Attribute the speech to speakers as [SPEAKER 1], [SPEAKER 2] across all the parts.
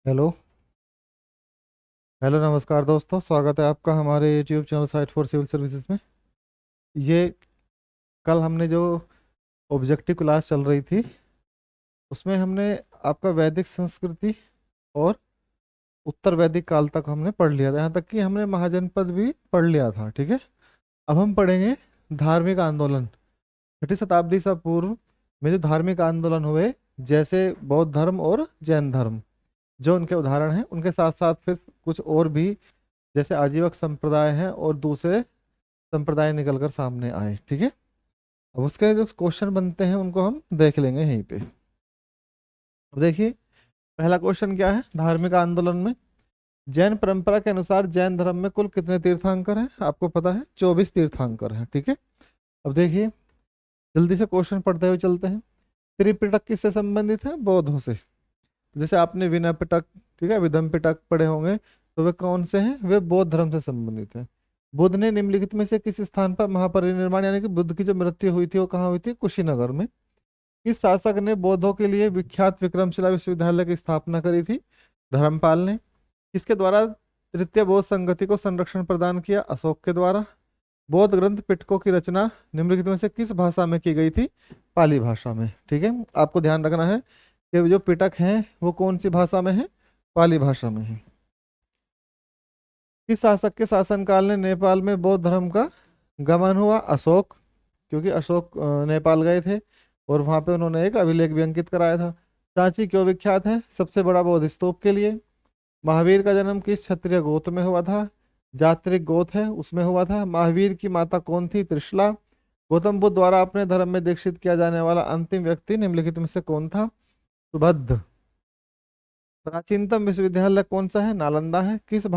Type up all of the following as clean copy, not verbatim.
[SPEAKER 1] Hello. Hello, नमस्कार दोस्तों, स्वागत है आपका हमारे YouTube channel site for civil services में। ये कल हमने जो ऑब्जेक्टिव क्लास चल रही थी उसमें हमने आपका वैदिक संस्कृति और उत्तर वैदिक काल तक हमने पढ़ लिया था, यहाँ तक कि हमने महाजनपद भी पढ़ लिया था। ठीक है, अब हम पढ़ेंगे धार्मिक आंदोलन। छठी शताब्दी से पूर्व में जो धार्मिक आंदोलन हुए, जैसे बौद्ध धर्म और जैन धर्म, जो उनके उदाहरण हैं, उनके साथ साथ फिर कुछ और भी, जैसे आजीवक संप्रदाय हैं और दूसरे संप्रदाय निकल कर सामने आए। ठीक है, अब उसके जो क्वेश्चन बनते हैं उनको हम देख लेंगे यहीं पे। अब देखिए, पहला क्वेश्चन क्या है। धार्मिक आंदोलन में जैन परंपरा के अनुसार जैन धर्म में कुल कितने तीर्थंकर हैं? आपको पता है 24 तीर्थंकर हैं। ठीक है, अब देखिए, जल्दी से क्वेश्चन पढ़ते हुए चलते हैं। त्रिपिटक किससे संबंधित है? बौद्धों से। जैसे आपने विनय पिटक, ठीक है, विधम पिटक पढ़े होंगे, तो वे कौन से हैं? वे बौद्ध धर्म से संबंधित हैं। बुद्ध ने निम्नलिखित में से किस स्थान पर महापरिनिर्वाण, यानी कि बुद्ध की जो मृत्यु हुई थी वो कहाँ हुई थी? कुशीनगर में। किस शासक ने बौद्धों के लिए विख्यात विक्रमशिला विश्वविद्यालय की स्थापना करी थी? धर्मपाल ने। किसके द्वारा तृतीय बौद्ध संगति को संरक्षण प्रदान किया? अशोक के द्वारा। बौद्ध ग्रंथ पिटकों की रचना निम्नलिखित में से किस भाषा में की गई थी? पाली भाषा में। ठीक है, आपको ध्यान रखना है कि जो पिटक हैं वो कौन सी भाषा में है? पाली भाषा में है। किस शासक के शासनकाल में नेपाल में बौद्ध धर्म का गमन हुआ? अशोक, क्योंकि अशोक नेपाल गए थे और वहां पे उन्होंने एक अभिलेख भी अंकित कराया था। सांची क्यों विख्यात है? सबसे बड़ा बौद्ध स्तूप के लिए। महावीर का जन्म किस क्षत्रिय गोत्र में हुआ था? जात्रिक गोत्र है उसमें हुआ था। महावीर की माता कौन थी? त्रिशला। गौतम बुद्ध द्वारा अपने धर्म में दीक्षित किया जाने वाला अंतिम व्यक्ति निम्नलिखित में से कौन था? सुबद्ध। प्राचीनतम विश्वविद्यालय कौन सा है? नालंदा है। किस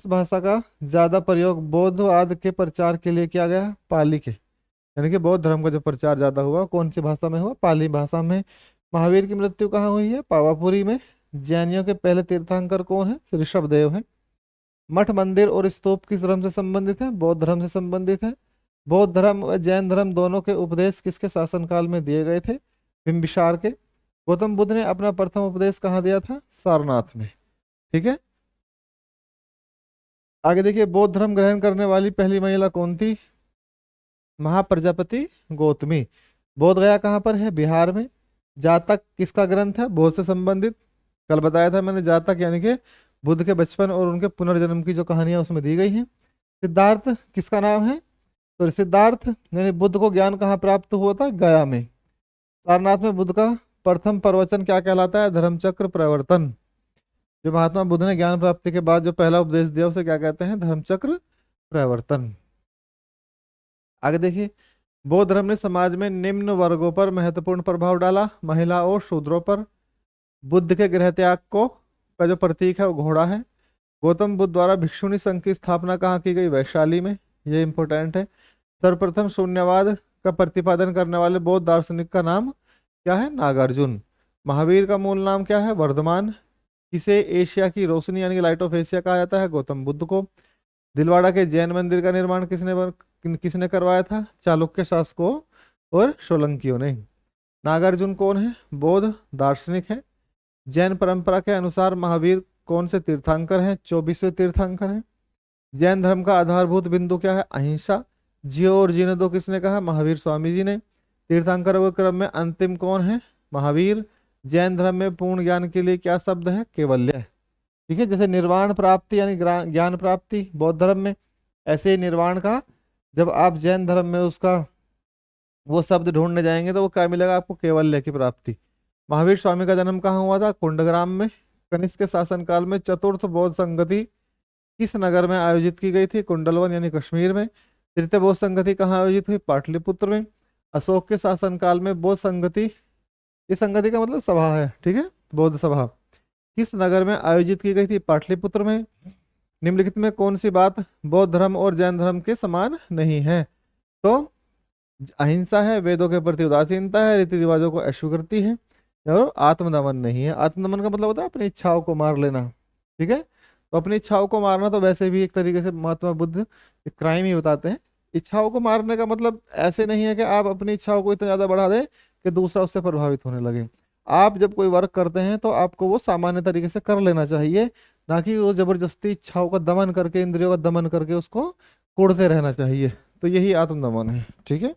[SPEAKER 1] भाषा का ज्यादा प्रयोग बौद्धवाद के प्रचार के लिए किया गया? पाली के। यानी कि बौद्ध धर्म का जो प्रचार ज्यादा हुआ कौन सी भाषा में हुआ? पाली भाषा में। महावीर की मृत्यु कहाँ हुई है? पावापुरी में। जैनियों के पहले तीर्थंकर कौन है? ऋषभदेव है। मठ मंदिर और स्तूप किस धर्म से संबंधित है? बौद्ध धर्म से संबंधित है। बौद्ध धर्म व जैन धर्म दोनों के उपदेश किसके शासनकाल में दिए गए थे? बिंबिसार के। गौतम बुद्ध ने अपना प्रथम उपदेश कहाँ दिया था? सारनाथ में। ठीक है, आगे देखिए, बौद्ध धर्म ग्रहण करने वाली पहली महिला कौन थी? महाप्रजापति गौतमी। बोध गया कहाँ पर है? बिहार में। जातक किसका ग्रंथ है? बौद्ध से संबंधित। कल बताया था मैंने, जातक यानी कि बुद्ध के बचपन और उनके पुनर्जन्म की जो कहानियां उसमें दी गई हैं। सिद्धार्थ किसका नाम है? तो सिद्धार्थ यानी बुद्ध को ज्ञान कहाँ प्राप्त हुआ था? गया में। सारनाथ में बुद्ध का प्रथम प्रवचन क्या कहलाता है? धर्मचक्र प्रवर्तन। जो महात्मा बुद्ध ने ज्ञान प्राप्ति के बाद जो पहला उपदेश दिया उसे क्या कहते हैं? धर्मचक्र प्रवर्तन। आगे देखिए, बौद्ध धर्म ने समाज में निम्न वर्गों पर महत्वपूर्ण प्रभाव डाला। महिला और शूद्रों पर। बुद्ध के गृह त्याग को का जो प्रतीक है वो घोड़ा है। गौतम बुद्ध द्वारा भिक्षुणी संघ की स्थापना कहाँ की गई? वैशाली में। ये इंपॉर्टेंट है। सर्वप्रथम शून्यवाद का प्रतिपादन करने वाले बौद्ध दार्शनिक का नाम क्या है? नागार्जुन। महावीर का मूल नाम क्या है? वर्धमान। किसे एशिया की रोशनी यानी कि लाइट ऑफ एशिया कहा जाता है? गौतम बुद्ध को। दिलवाड़ा के जैन मंदिर का निर्माण किसने करवाया था? चालुक्य शासकों और सोलंकियों ने। नागार्जुन कौन है? बौद्ध दार्शनिक है। जैन परंपरा के अनुसार महावीर कौन से तीर्थंकर हैं? 24वें तीर्थंकर हैं। जैन धर्म का आधारभूत बिंदु क्या है? अहिंसा। जियो और जीने दो किसने कहा? महावीर स्वामी जी ने। तीर्थंकरों के क्रम में अंतिम कौन है? महावीर। जैन धर्म में पूर्ण ज्ञान के लिए क्या शब्द है? केवल्य। ठीक है, जैसे निर्वाण प्राप्ति यानी ज्ञान प्राप्ति बौद्ध धर्म में, ऐसे ही निर्वाण का जब आप जैन धर्म में उसका वो शब्द ढूंढने जाएंगे तो वो क्या मिलेगा आपको? केवल्य की प्राप्ति। महावीर स्वामी का जन्म कहाँ हुआ था? कुंडग्राम में। कनिष्क के शासनकाल में चतुर्थ बौद्ध संगति किस नगर में आयोजित की गई थी? कुंडलवन यानी कश्मीर में। तृतीय बौद्ध संगति कहाँ आयोजित हुई? पाटलिपुत्र में। अशोक के शासनकाल में बौद्ध संगति, इस संगति का मतलब सभा है, ठीक है, बौद्ध सभा, किस नगर में आयोजित की गई थी? पाटलिपुत्र में। निम्नलिखित में कौन सी बात बौद्ध धर्म और जैन धर्म के समान नहीं है? तो अहिंसा है, वेदों के प्रति उदासीनता है, रीति रिवाजों को अस्वीकृति है, और आत्मदमन नहीं है। आत्मदमन का मतलब होता है अपनी इच्छाओं को मार लेना। ठीक है, तो अपनी इच्छाओं को मारना तो वैसे भी एक तरीके से महात्मा बुद्ध एक क्राइम ही बताते हैं। इच्छाओं को मारने का मतलब ऐसे नहीं है कि आप अपनी इच्छाओं को इतना ज्यादा बढ़ा दें कि दूसरा उससे प्रभावित होने लगे। आप जब कोई वर्क करते हैं तो आपको वो सामान्य तरीके से कर लेना चाहिए, ना कि वो जबरदस्ती इच्छाओं का दमन करके, इंद्रियों का दमन करके उसको कोड़ते रहना चाहिए। तो यही आत्म दमन है। ठीक है।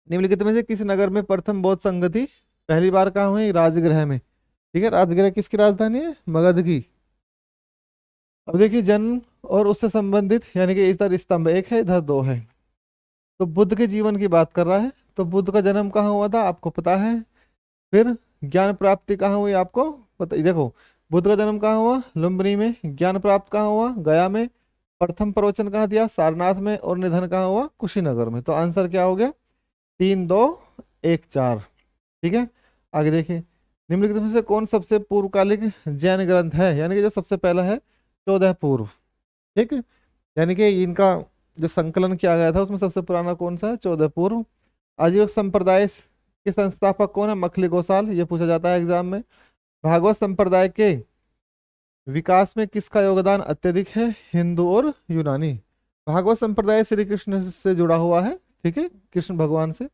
[SPEAKER 1] निम्नलिखित में से किस नगर में प्रथम बौद्ध संगति पहली बार कहाँ हुई? राजगृह में। ठीक है, राजगृह किसकी राजधानी है? मगध की। अब देखिए, जन्म और उससे संबंधित, यानी कि इधर स्तंभ एक है, इधर दो है। तो बुद्ध के जीवन की बात कर रहा है। तो बुद्ध का जन्म कहाँ हुआ था आपको पता है। फिर ज्ञान प्राप्ति कहाँ हुई आपको पता। देखो, बुद्ध का जन्म कहाँ हुआ? लुम्बिनी में। ज्ञान प्राप्त कहाँ हुआ? गया में। प्रथम प्रवचन कहाँ दिया? सारनाथ में। और निधन कहाँ हुआ? कुशीनगर में। तो आंसर क्या हो गया? 3 2 1 4। ठीक है। आगे देखिए, निम्नलिखित में से कौन सबसे पूर्वकालिक जैन ग्रंथ है, यानी कि जो सबसे पहला है 14 पूर्व। ठीक है, यानी कि इनका जो संकलन किया गया था उसमें सबसे पुराना कौन सा है? 14 पूर्व। आजीविक संप्रदाय के संस्थापक कौन है? मखली गोसाल। ये पूछा जाता है एग्जाम में। भागवत संप्रदाय के विकास में किसका योगदान अत्यधिक है? हिंदू और यूनानी। भागवत संप्रदाय श्री कृष्ण से जुड़ा हुआ है। ठीक है, कृष्ण भगवान से,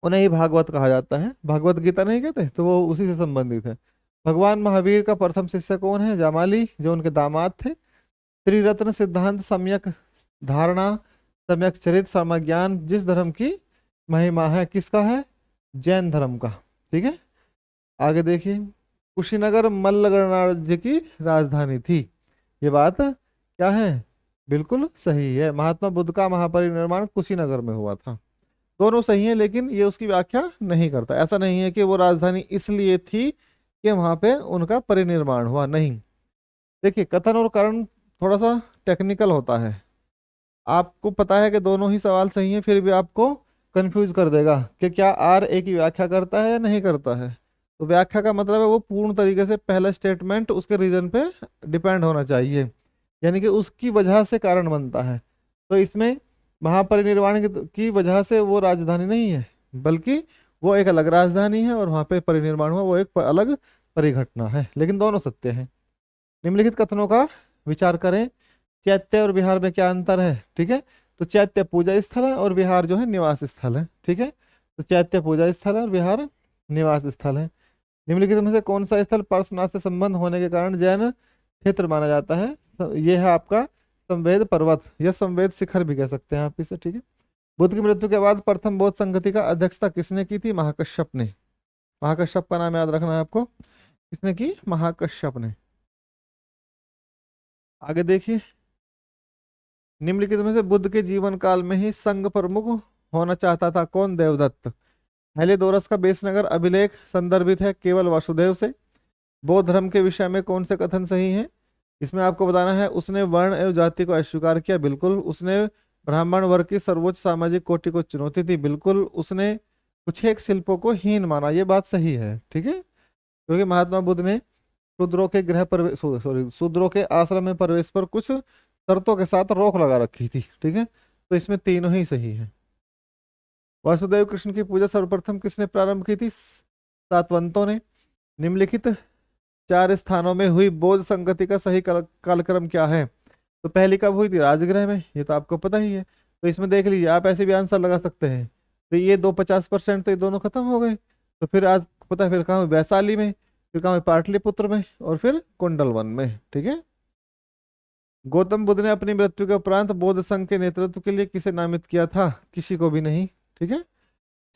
[SPEAKER 1] उन्हें ही भागवत कहा जाता है। भागवत गीता नहीं कहते, तो वो उसी से संबंधित है। भगवान महावीर का प्रथम शिष्य कौन है? जामाली, जो उनके दामाद थे। त्रिरत्न सिद्धांत, सम्यक धारणा, सम्यक चरित, समज्ञान जिस धर्म की महिमा है, किसका है? जैन धर्म का। ठीक है। आगे देखिए, कुशीनगर मल्ल गणराज्य की राजधानी थी। ये बात क्या है? बिल्कुल सही है। महात्मा बुद्ध का महापरिनिर्वाण कुशीनगर में हुआ था। दोनों सही हैं, लेकिन ये उसकी व्याख्या नहीं करता। ऐसा नहीं है कि वो राजधानी इसलिए थी कि वहां पे उनका परिनिर्वाण हुआ, नहीं। देखिए, कथन और करण थोड़ा सा टेक्निकल होता है। आपको पता है कि दोनों ही सवाल सही हैं, फिर भी आपको कंफ्यूज कर देगा कि क्या आर ए की व्याख्या करता है या नहीं करता है। तो व्याख्या का मतलब है वो पूर्ण तरीके से पहला स्टेटमेंट उसके रीजन पे डिपेंड होना चाहिए, यानी कि उसकी वजह से कारण बनता है। तो इसमें महापरिनिर्वाण की वजह से वो राजधानी नहीं है, बल्कि वो एक अलग राजधानी है, और वहां पे परिनिर्वाण हुआ वो एक अलग परिघटना है, लेकिन दोनों सत्य हैं। निम्नलिखित कथनों का विचार करें। चैत्य और विहार में क्या अंतर है? ठीक है। तो चैत्य पूजा स्थल है और विहार जो है निवास स्थल है। ठीक है। तो चैत्य पूजा स्थल है और विहार निवास स्थल है। निम्नलिखित में से कौन सा स्थल पार्श्वनाथ से संबंध होने के कारण जैन क्षेत्र माना जाता है? तो ये है आपका संवेद पर्वत, या संवेद शिखर भी कह सकते हैं आप इसे। ठीक है। बुद्ध की मृत्यु के बाद प्रथम बौद्ध संगति का अध्यक्षता किसने की थी? महाकश्यप ने। महाकश्यप का नाम याद रखना है आपको। किसने की? महाकश्यप ने। आगे देखिए, निम्नलिखित में से बुद्ध के जीवन काल में ही संघ प्रमुख होना चाहता था कौन? देवदत्त। हेलियोडोरस का बेसनगर अभिलेख संदर्भित है केवल वासुदेव से। बौद्ध धर्म के विषय में कौन से कथन सही हैं? इसमें आपको बताना है। उसने वर्ण एवं जाति को अस्वीकार किया, बिल्कुल। उसने ब्राह्मण वर्ग की सर्वोच्च सामाजिक कोटि को चुनौती दी, बिल्कुल। उसने कुछ एक शिल्पों को हीन माना, ये बात सही है। ठीक है, क्योंकि महात्मा बुद्ध ने शूद्रों के गृह प्रवेश, सॉरी, शूद्रों के आश्रम में प्रवेश पर कुछ शर्तों के साथ रोक लगा रखी थी। ठीक है, तो इसमें तीनों ही सही है। वासुदेव कृष्ण की पूजा सर्वप्रथम किसने प्रारंभ की थी? सातवंतों ने। निम्नलिखित 4 स्थानों में हुई बौद्ध संगति का सही कालक्रम क्या है? तो पहली कब हुई थी? राजगृह में, ये तो आपको पता ही है। तो इसमें देख लीजिए, आप ऐसे भी आंसर लगा सकते हैं। तो ये 50% तो ये दोनों खत्म हो गए। तो फिर आज पता है फिर कहाँ हुई? वैशाली में। फिर कहाँ हुई? पाटलिपुत्र में। और फिर कुंडल वन में। ठीक है। गौतम बुद्ध ने अपनी मृत्यु के उपरांत बौद्ध संघ के नेतृत्व के लिए किसे नामित किया था? किसी को भी नहीं। ठीक है।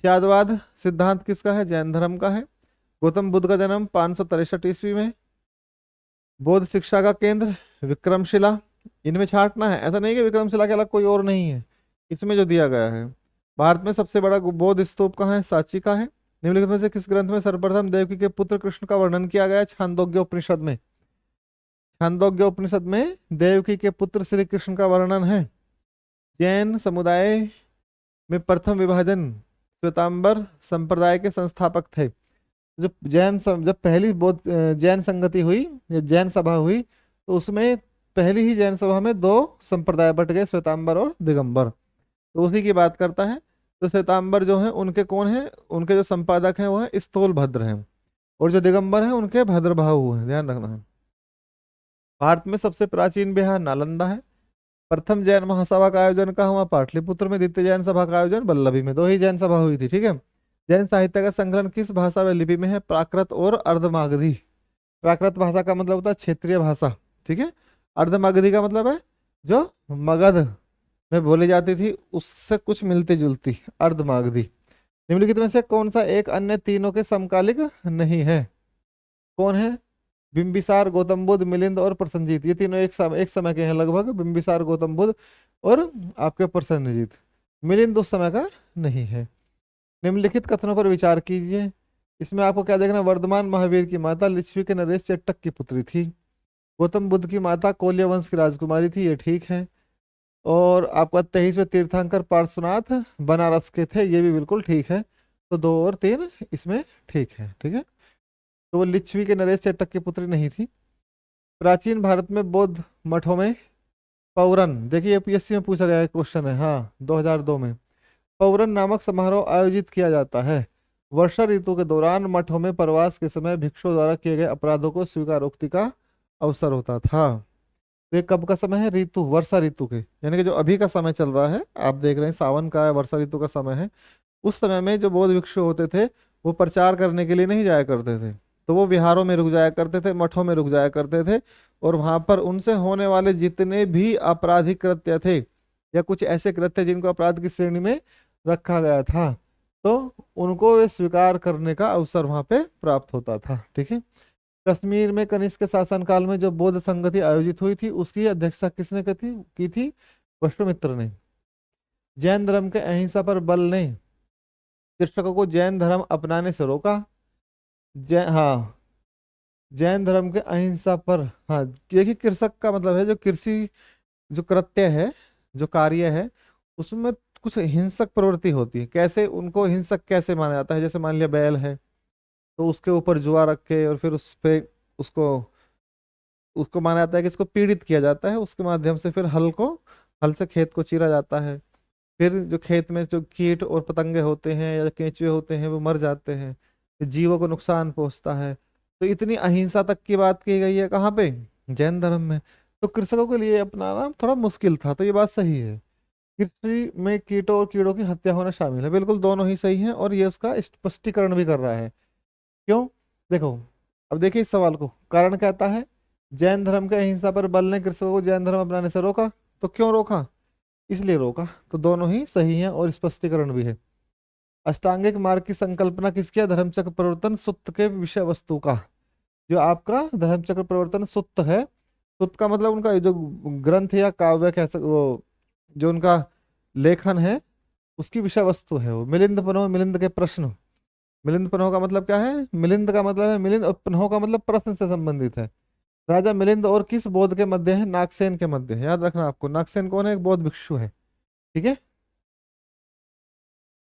[SPEAKER 1] त्यागवाद सिद्धांत किसका है? जैन धर्म का है। गौतम बुद्ध का जन्म 563 ईस्वी में। बौद्ध शिक्षा का केंद्र विक्रमशिला। इनमें छांटना है, ऐसा नहीं कि विक्रमशिला के अलग कोई और नहीं है, इसमें जो दिया गया है। भारत में सबसे बड़ा बौद्ध स्तूप कहाँ है? सांची का है। निम्नलिखित में से किस ग्रंथ में सर्वप्रथम देवकी के पुत्र कृष्ण का वर्णन किया गया है? छांदोग्य उपनिषद में। छांदोग्य उपनिषद में देवकी के पुत्र श्री कृष्ण का वर्णन है। जैन समुदाय में प्रथम विभाजन श्वेतांबर संप्रदाय के संस्थापक थे। जब पहली बौद्ध जैन संगति हुई या जैन सभा हुई, तो उसमें पहली ही जैन सभा में 2 संप्रदाय बट गए, श्वेतांबर और दिगंबर। तो उसी की बात करता है। तो श्वेतांबर जो है उनके कौन है? उनके जो संपादक हैं वो है स्थूल भद्र हैं, और जो दिगंबर हैं उनके भद्रबाहु हैं, ध्यान रखना है। भारत में सबसे प्राचीन बिहार नालंदा है। प्रथम जैन महासभा का आयोजन कहाँ हुआ? पाटलिपुत्र में। द्वितीय जैन सभा का आयोजन वल्लभी में। दो ही जैन सभा हुई थी, ठीक है। जैन साहित्य का संकलन किस भाषा व लिपि में है? प्राकृत और अर्धमागधी। प्राकृत भाषा का मतलब होता है क्षेत्रीय भाषा, ठीक है। अर्धमागधी का मतलब है जो मगध में बोली जाती थी उससे कुछ मिलती जुलती, अर्धमागधी। निम्नलिखित में से कौन सा एक अन्य तीनों के समकालिक नहीं है? कौन है? बिंबिसार, गौतम बुद्ध, मिलिंद और प्रसन्नजीत। ये तीनों एक समय के हैं लगभग। बिंबिसार, गौतम बुद्ध और आपके प्रसन्नजीत। मिलिंद उस समय का नहीं है। निम्नलिखित कथनों पर विचार कीजिए। इसमें आपको क्या देखना? वर्धमान महावीर की माता लिच्छवी के नरेश चट्टक की पुत्री थी। गौतम बुद्ध की माता कोल्य वंश की राजकुमारी थी, ये ठीक है। और आपका 23वें तीर्थंकर पार्श्वनाथ बनारस के थे, ये भी बिल्कुल ठीक है। तो 2 और 3 इसमें ठीक है, ठीक है। तो वो लिच्छवी के नरेश चट्टक की पुत्री नहीं थी। प्राचीन भारत में बौद्ध मठों में पौरन, देखिए यूपीएससी में पूछा गया क्वेश्चन है, हाँ 2002 में। पौरन नामक समारोह आयोजित किया जाता है। वर्षा ऋतु के दौरान मठों में प्रवास के समय भिक्षुओं द्वारा किए गए अपराधों को स्वीकारोक्ति का अवसर होता था। तो ये कब का समय है? ऋतु, वर्षा ऋतु के, यानी कि जो अभी का समय चल रहा है, आप देख रहे हैं सावन का, वर्षा ऋतु का समय है। उस समय में जो बौद्ध भिक्षु होते थे वो प्रचार करने के लिए नहीं जाया करते थे, तो वो विहारों में रुक जाया करते थे, मठों में रुक जाया करते थे। और वहां पर उनसे होने वाले जितने भी आपराधिक कृत्य थे या कुछ ऐसे कृत्य जिनको अपराध की श्रेणी में रखा गया था, तो उनको वे स्वीकार करने का अवसर वहां पे प्राप्त होता था, ठीक है। कश्मीर में कनिष्क के शासनकाल में जो बौद्ध संगति आयोजित हुई थी उसकी अध्यक्षता किसने की थी? विश्वामित्र ने। जैन धर्म के अहिंसा पर बल ने कृषकों को जैन धर्म अपनाने से रोका। हाँ, जैन धर्म के अहिंसा पर, हाँ देखिए कृषक का मतलब है जो कृषि, जो कृत्य है, जो कार्य है, उसमें कुछ हिंसक प्रवृत्ति होती है। कैसे उनको हिंसक कैसे माना जाता है? जैसे मान लिया बैल है तो उसके ऊपर जुआ रख के और फिर उस पे उसको उसको माना जाता है कि इसको पीड़ित किया जाता है, उसके माध्यम से फिर हल से खेत को चीरा जाता है। फिर जो खेत में जो कीट और पतंगे होते हैं या केंचुए होते हैं वो मर जाते हैं, फिर जीवों को नुकसान पहुंचता है। तो इतनी अहिंसा तक की बात की गई है कहाँ पे? जैन धर्म में। तो कृषकों के लिए अपनाना थोड़ा मुश्किल था, तो ये बात सही है। कृषि में कीटों और कीड़ों की हत्या होना शामिल है, बिल्कुल दोनों ही सही है। और ये उसका स्पष्टीकरण भी कर रहा है। क्यों? देखो, अब देखिए इस सवाल को, कारण कहता है जैन धर्म के अहिंसा पर बल ने कृषकों को जैन धर्म अपनाने से रोका। तो क्यों रोका? इसलिए रोका। तो दोनों ही सही हैं और स्पष्टीकरण भी है। अष्टांगिक मार्ग की संकल्पना किसकी है? धर्मचक्र प्रवर्तन सुत्त के विषय वस्तु का। जो आपका धर्मचक्र प्रवर्तन सुत्त है, सुत्त का मतलब उनका जो ग्रंथ या काव्य वो जो उनका लेखन है उसकी विषय वस्तु है वो। मिलिंद पन्हो, मिलिंद के प्रश्न। मिलिंद पन्हो का मतलब क्या है? मिलिंद का मतलब है मिलिंद, और पन्हो का मतलब प्रश्न से संबंधित है। राजा मिलिंद और किस बौद्ध के मध्य है? नागसेन के मध्य है। याद रखना आपको, नागसेन कौन है? एक बौद्ध भिक्षु है, ठीक है।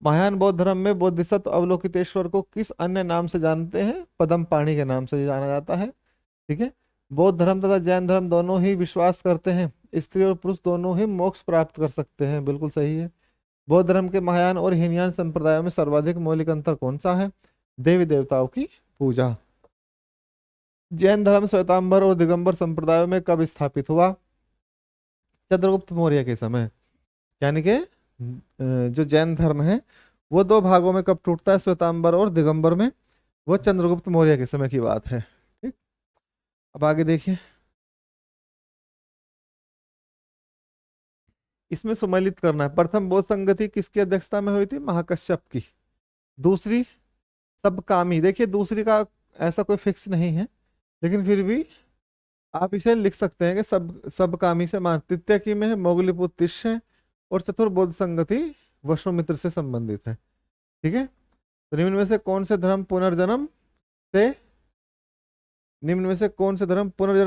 [SPEAKER 1] महायान बौद्ध धर्म में बोधिसत्व अवलोकितेश्वर को किस अन्य नाम से जानते हैं? पदम पाणी के नाम से जाना जाता है, ठीक है। बौद्ध धर्म तथा जैन धर्म दोनों ही विश्वास करते हैं स्त्री और पुरुष दोनों ही मोक्ष प्राप्त कर सकते हैं, बिल्कुल सही है। बौद्ध धर्म के महायान और हीनयान संप्रदायों में सर्वाधिक मौलिक अंतर कौन सा है? देवी देवताओं की पूजा। जैन धर्म श्वेतांबर और दिगंबर संप्रदायों में कब स्थापित हुआ? चंद्रगुप्त मौर्य के समय। यानी कि जो जैन धर्म है वो 2 भागों में कब टूटता है? श्वेतांबर और दिगंबर में। वो चंद्रगुप्त मौर्य के समय की बात है, ठीक। अब आगे देखिए, इसमें सुमेलित करना है। प्रथम बौद्ध संगति किसकी अध्यक्षता में हुई थी? महाकश्यप की। दूसरी सबकामी, देखिए दूसरी का ऐसा कोई फिक्स नहीं है, लेकिन फिर भी आप इसे लिख सकते हैं कि सबकामी से मान। तृतीय की में है मोगलीपुत्र तिष्य, और चतुर्बौद्ध संगति विश्वामित्र से संबंधित है, ठीक है। तो निम्न में से कौन से धर्म पुनर्जन्म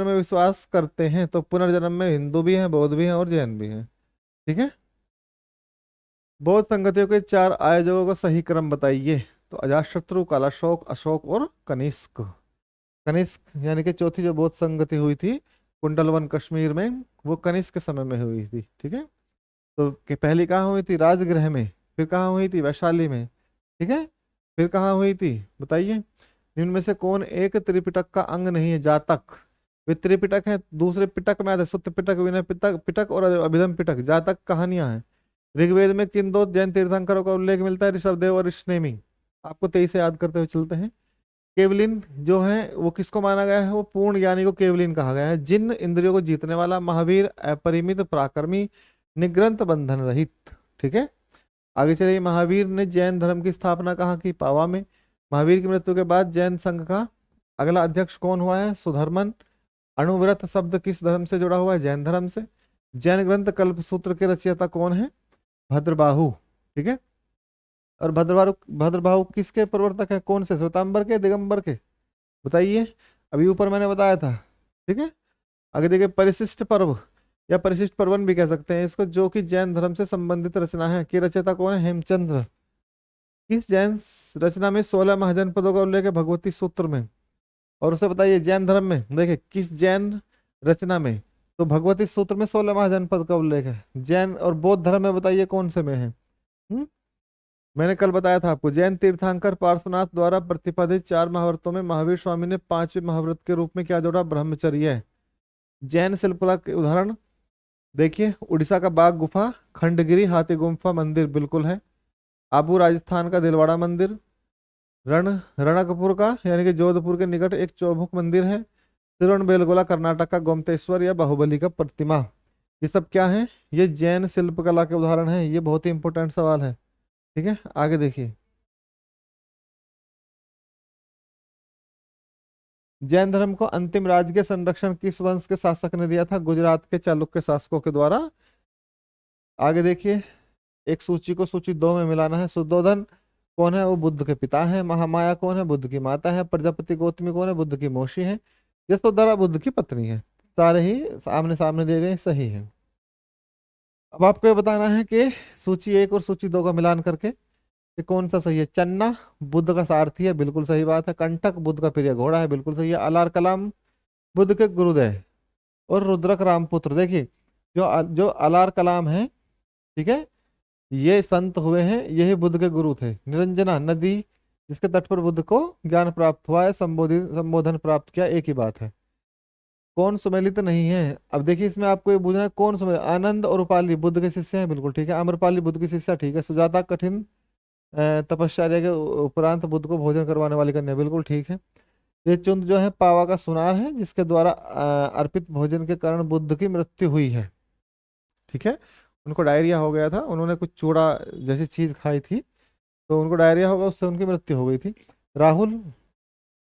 [SPEAKER 1] में विश्वास करते हैं? तो पुनर्जन्म में हिंदू भी हैं, बौद्ध भी हैं और जैन भी हैं, ठीक है। बौद्ध संगतियों के 4 आयोजकों का सही क्रम बताइए। तो अजातशत्रु, कालाशोक, अशोक और कनिष्क। कनिष्क यानी कि चौथी जो बौद्ध संगति हुई थी कुंडलवन कश्मीर में, वो कनिष्क के समय में हुई थी, ठीक है। तो पहली कहाँ हुई थी? राजगृह में। फिर कहाँ हुई थी? वैशाली में, ठीक है। फिर कहाँ हुई थी बताइए। इनमें से कौन एक त्रिपिटक का अंग नहीं है? जातक। वे त्रिपिटक है। दूसरे पिटक में आते हैं सुत्त पिटक, विनय पिटक पिटक और अभिधम पिटक, जातक कहानियां हैं। ऋग्वेद में किन दो जैन तीर्थंकरों का उल्लेख मिलता है? ऋषभदेव और ऋषनेमि। आपको 23 से याद करते हुए चलते हैं। केवलिन जो है वो किसको माना गया है? वो पूर्ण ज्ञानी को केवलिन कहा गया है। जिन इंद्रियों को जीतने वाला, महावीर, अपरिमित, पराक्रमी, निग्रंथ, बंधन रहित। ठीक है, आगे चलिए। महावीर ने जैन धर्म की स्थापना कहाँ की? पावा में। महावीर की मृत्यु के बाद जैन संघ का अगला अध्यक्ष कौन हुआ है? सुधर्मन। अणुव्रत शब्द किस धर्म से जुड़ा हुआ है? जैन धर्म से। जैन ग्रंथ कल्पसूत्र के रचयिता कौन है? भद्रबाहु। ठीक है, और भद्रबाहु किसके प्रवर्तक है? कौन से? श्वेतांबर के, दिगंबर के? बताइए। अभी ऊपर मैंने बताया था। ठीक है, आगे देखिए। परिशिष्ट पर्व या परिशिष्ट पर्वन भी कह सकते हैं इसको, जो कि जैन धर्म से संबंधित रचना है, की रचयिता कौन है? हेमचंद्र। किस जैन रचना में 16 महाजनपदों का उल्लेख है? भगवती सूत्र में। और उसे बताइए जैन धर्म में देखिए किस जैन रचना में? तो भगवती सूत्र में 16 महाजनपद का उल्लेख है। जैन और बौद्ध धर्म में बताइए कौन से में है? मैंने कल बताया था आपको, जैन तीर्थंकर पार्श्वनाथ द्वारा प्रतिपादित 4 महाव्रतों में महावीर स्वामी ने 5वें महाव्रत के रूप में क्या जोड़ा? ब्रह्मचर्य। जैन शिल्पकला के उदाहरण देखिए। उड़ीसा का बाग गुफा, खंडगिरी हाथी गुम्फा मंदिर बिल्कुल है। आबू राजस्थान का दिलवाड़ा मंदिर, रणकपुर का यानी कि जोधपुर के निकट एक चौमुख मंदिर है। तिरुवनबेलगोला कर्नाटक का गोमतेश्वर या बाहुबली का प्रतिमा। ये सब क्या है? ये जैन शिल्पकला के उदाहरण है। ये बहुत ही इंपॉर्टेंट सवाल है। ठीक है, आगे देखिए। जैन धर्म को अंतिम राजकीय संरक्षण किस वंश के शासक ने दिया था? गुजरात के चालुक्य शासकों के द्वारा। आगे देखिए। एक सूची को सूची 2 में मिलाना है। सुद्धोधन कौन है? वो बुद्ध के पिता है। महामाया कौन है? बुद्ध की माता है। प्रजापति गौतमी कौन है? बुद्ध की मौसी है। यशोधरा बुद्ध की पत्नी है। सारे ही सामने सामने दिए गए, सही है। अब आपको ये बताना है कि सूची 1 और सूची 2 का मिलान करके कि कौन सा सही है। चन्ना बुद्ध का सारथी है, बिल्कुल सही बात है। कंटक बुद्ध का प्रिय घोड़ा है, बिल्कुल सही है। अलार कलाम बुद्ध के गुरुदेव। और रुद्रक रामपुत्र, देखिए जो जो अलार कलाम है, ठीक है, ये संत हुए हैं, यही बुद्ध के गुरु थे। निरंजना नदी जिसके तट पर बुद्ध को ज्ञान प्राप्त हुआ है, संबोधन प्राप्त किया, एक ही बात है। कौन सुमेलित नहीं है? अब देखिए इसमें आपको ये पूछना है कौन सुमेलित। आनंद और उपाली बुद्ध के शिष्य हैं, बिल्कुल ठीक है। आम्रपाली बुद्ध की शिष्या, ठीक है। सुजाता कठिन तपश्चर्या के उपरांत बुद्ध को भोजन करवाने वाली कन्या, बिल्कुल ठीक है। ये चुंद जो है पावा का सुनार है, जिसके द्वारा अर्पित भोजन के कारण बुद्ध की मृत्यु हुई है। ठीक है, उनको डायरिया हो गया था, उन्होंने कुछ चूड़ा जैसी चीज खाई थी, तो उनको डायरिया हो गया, उससे उनकी मृत्यु हो गई थी। राहुल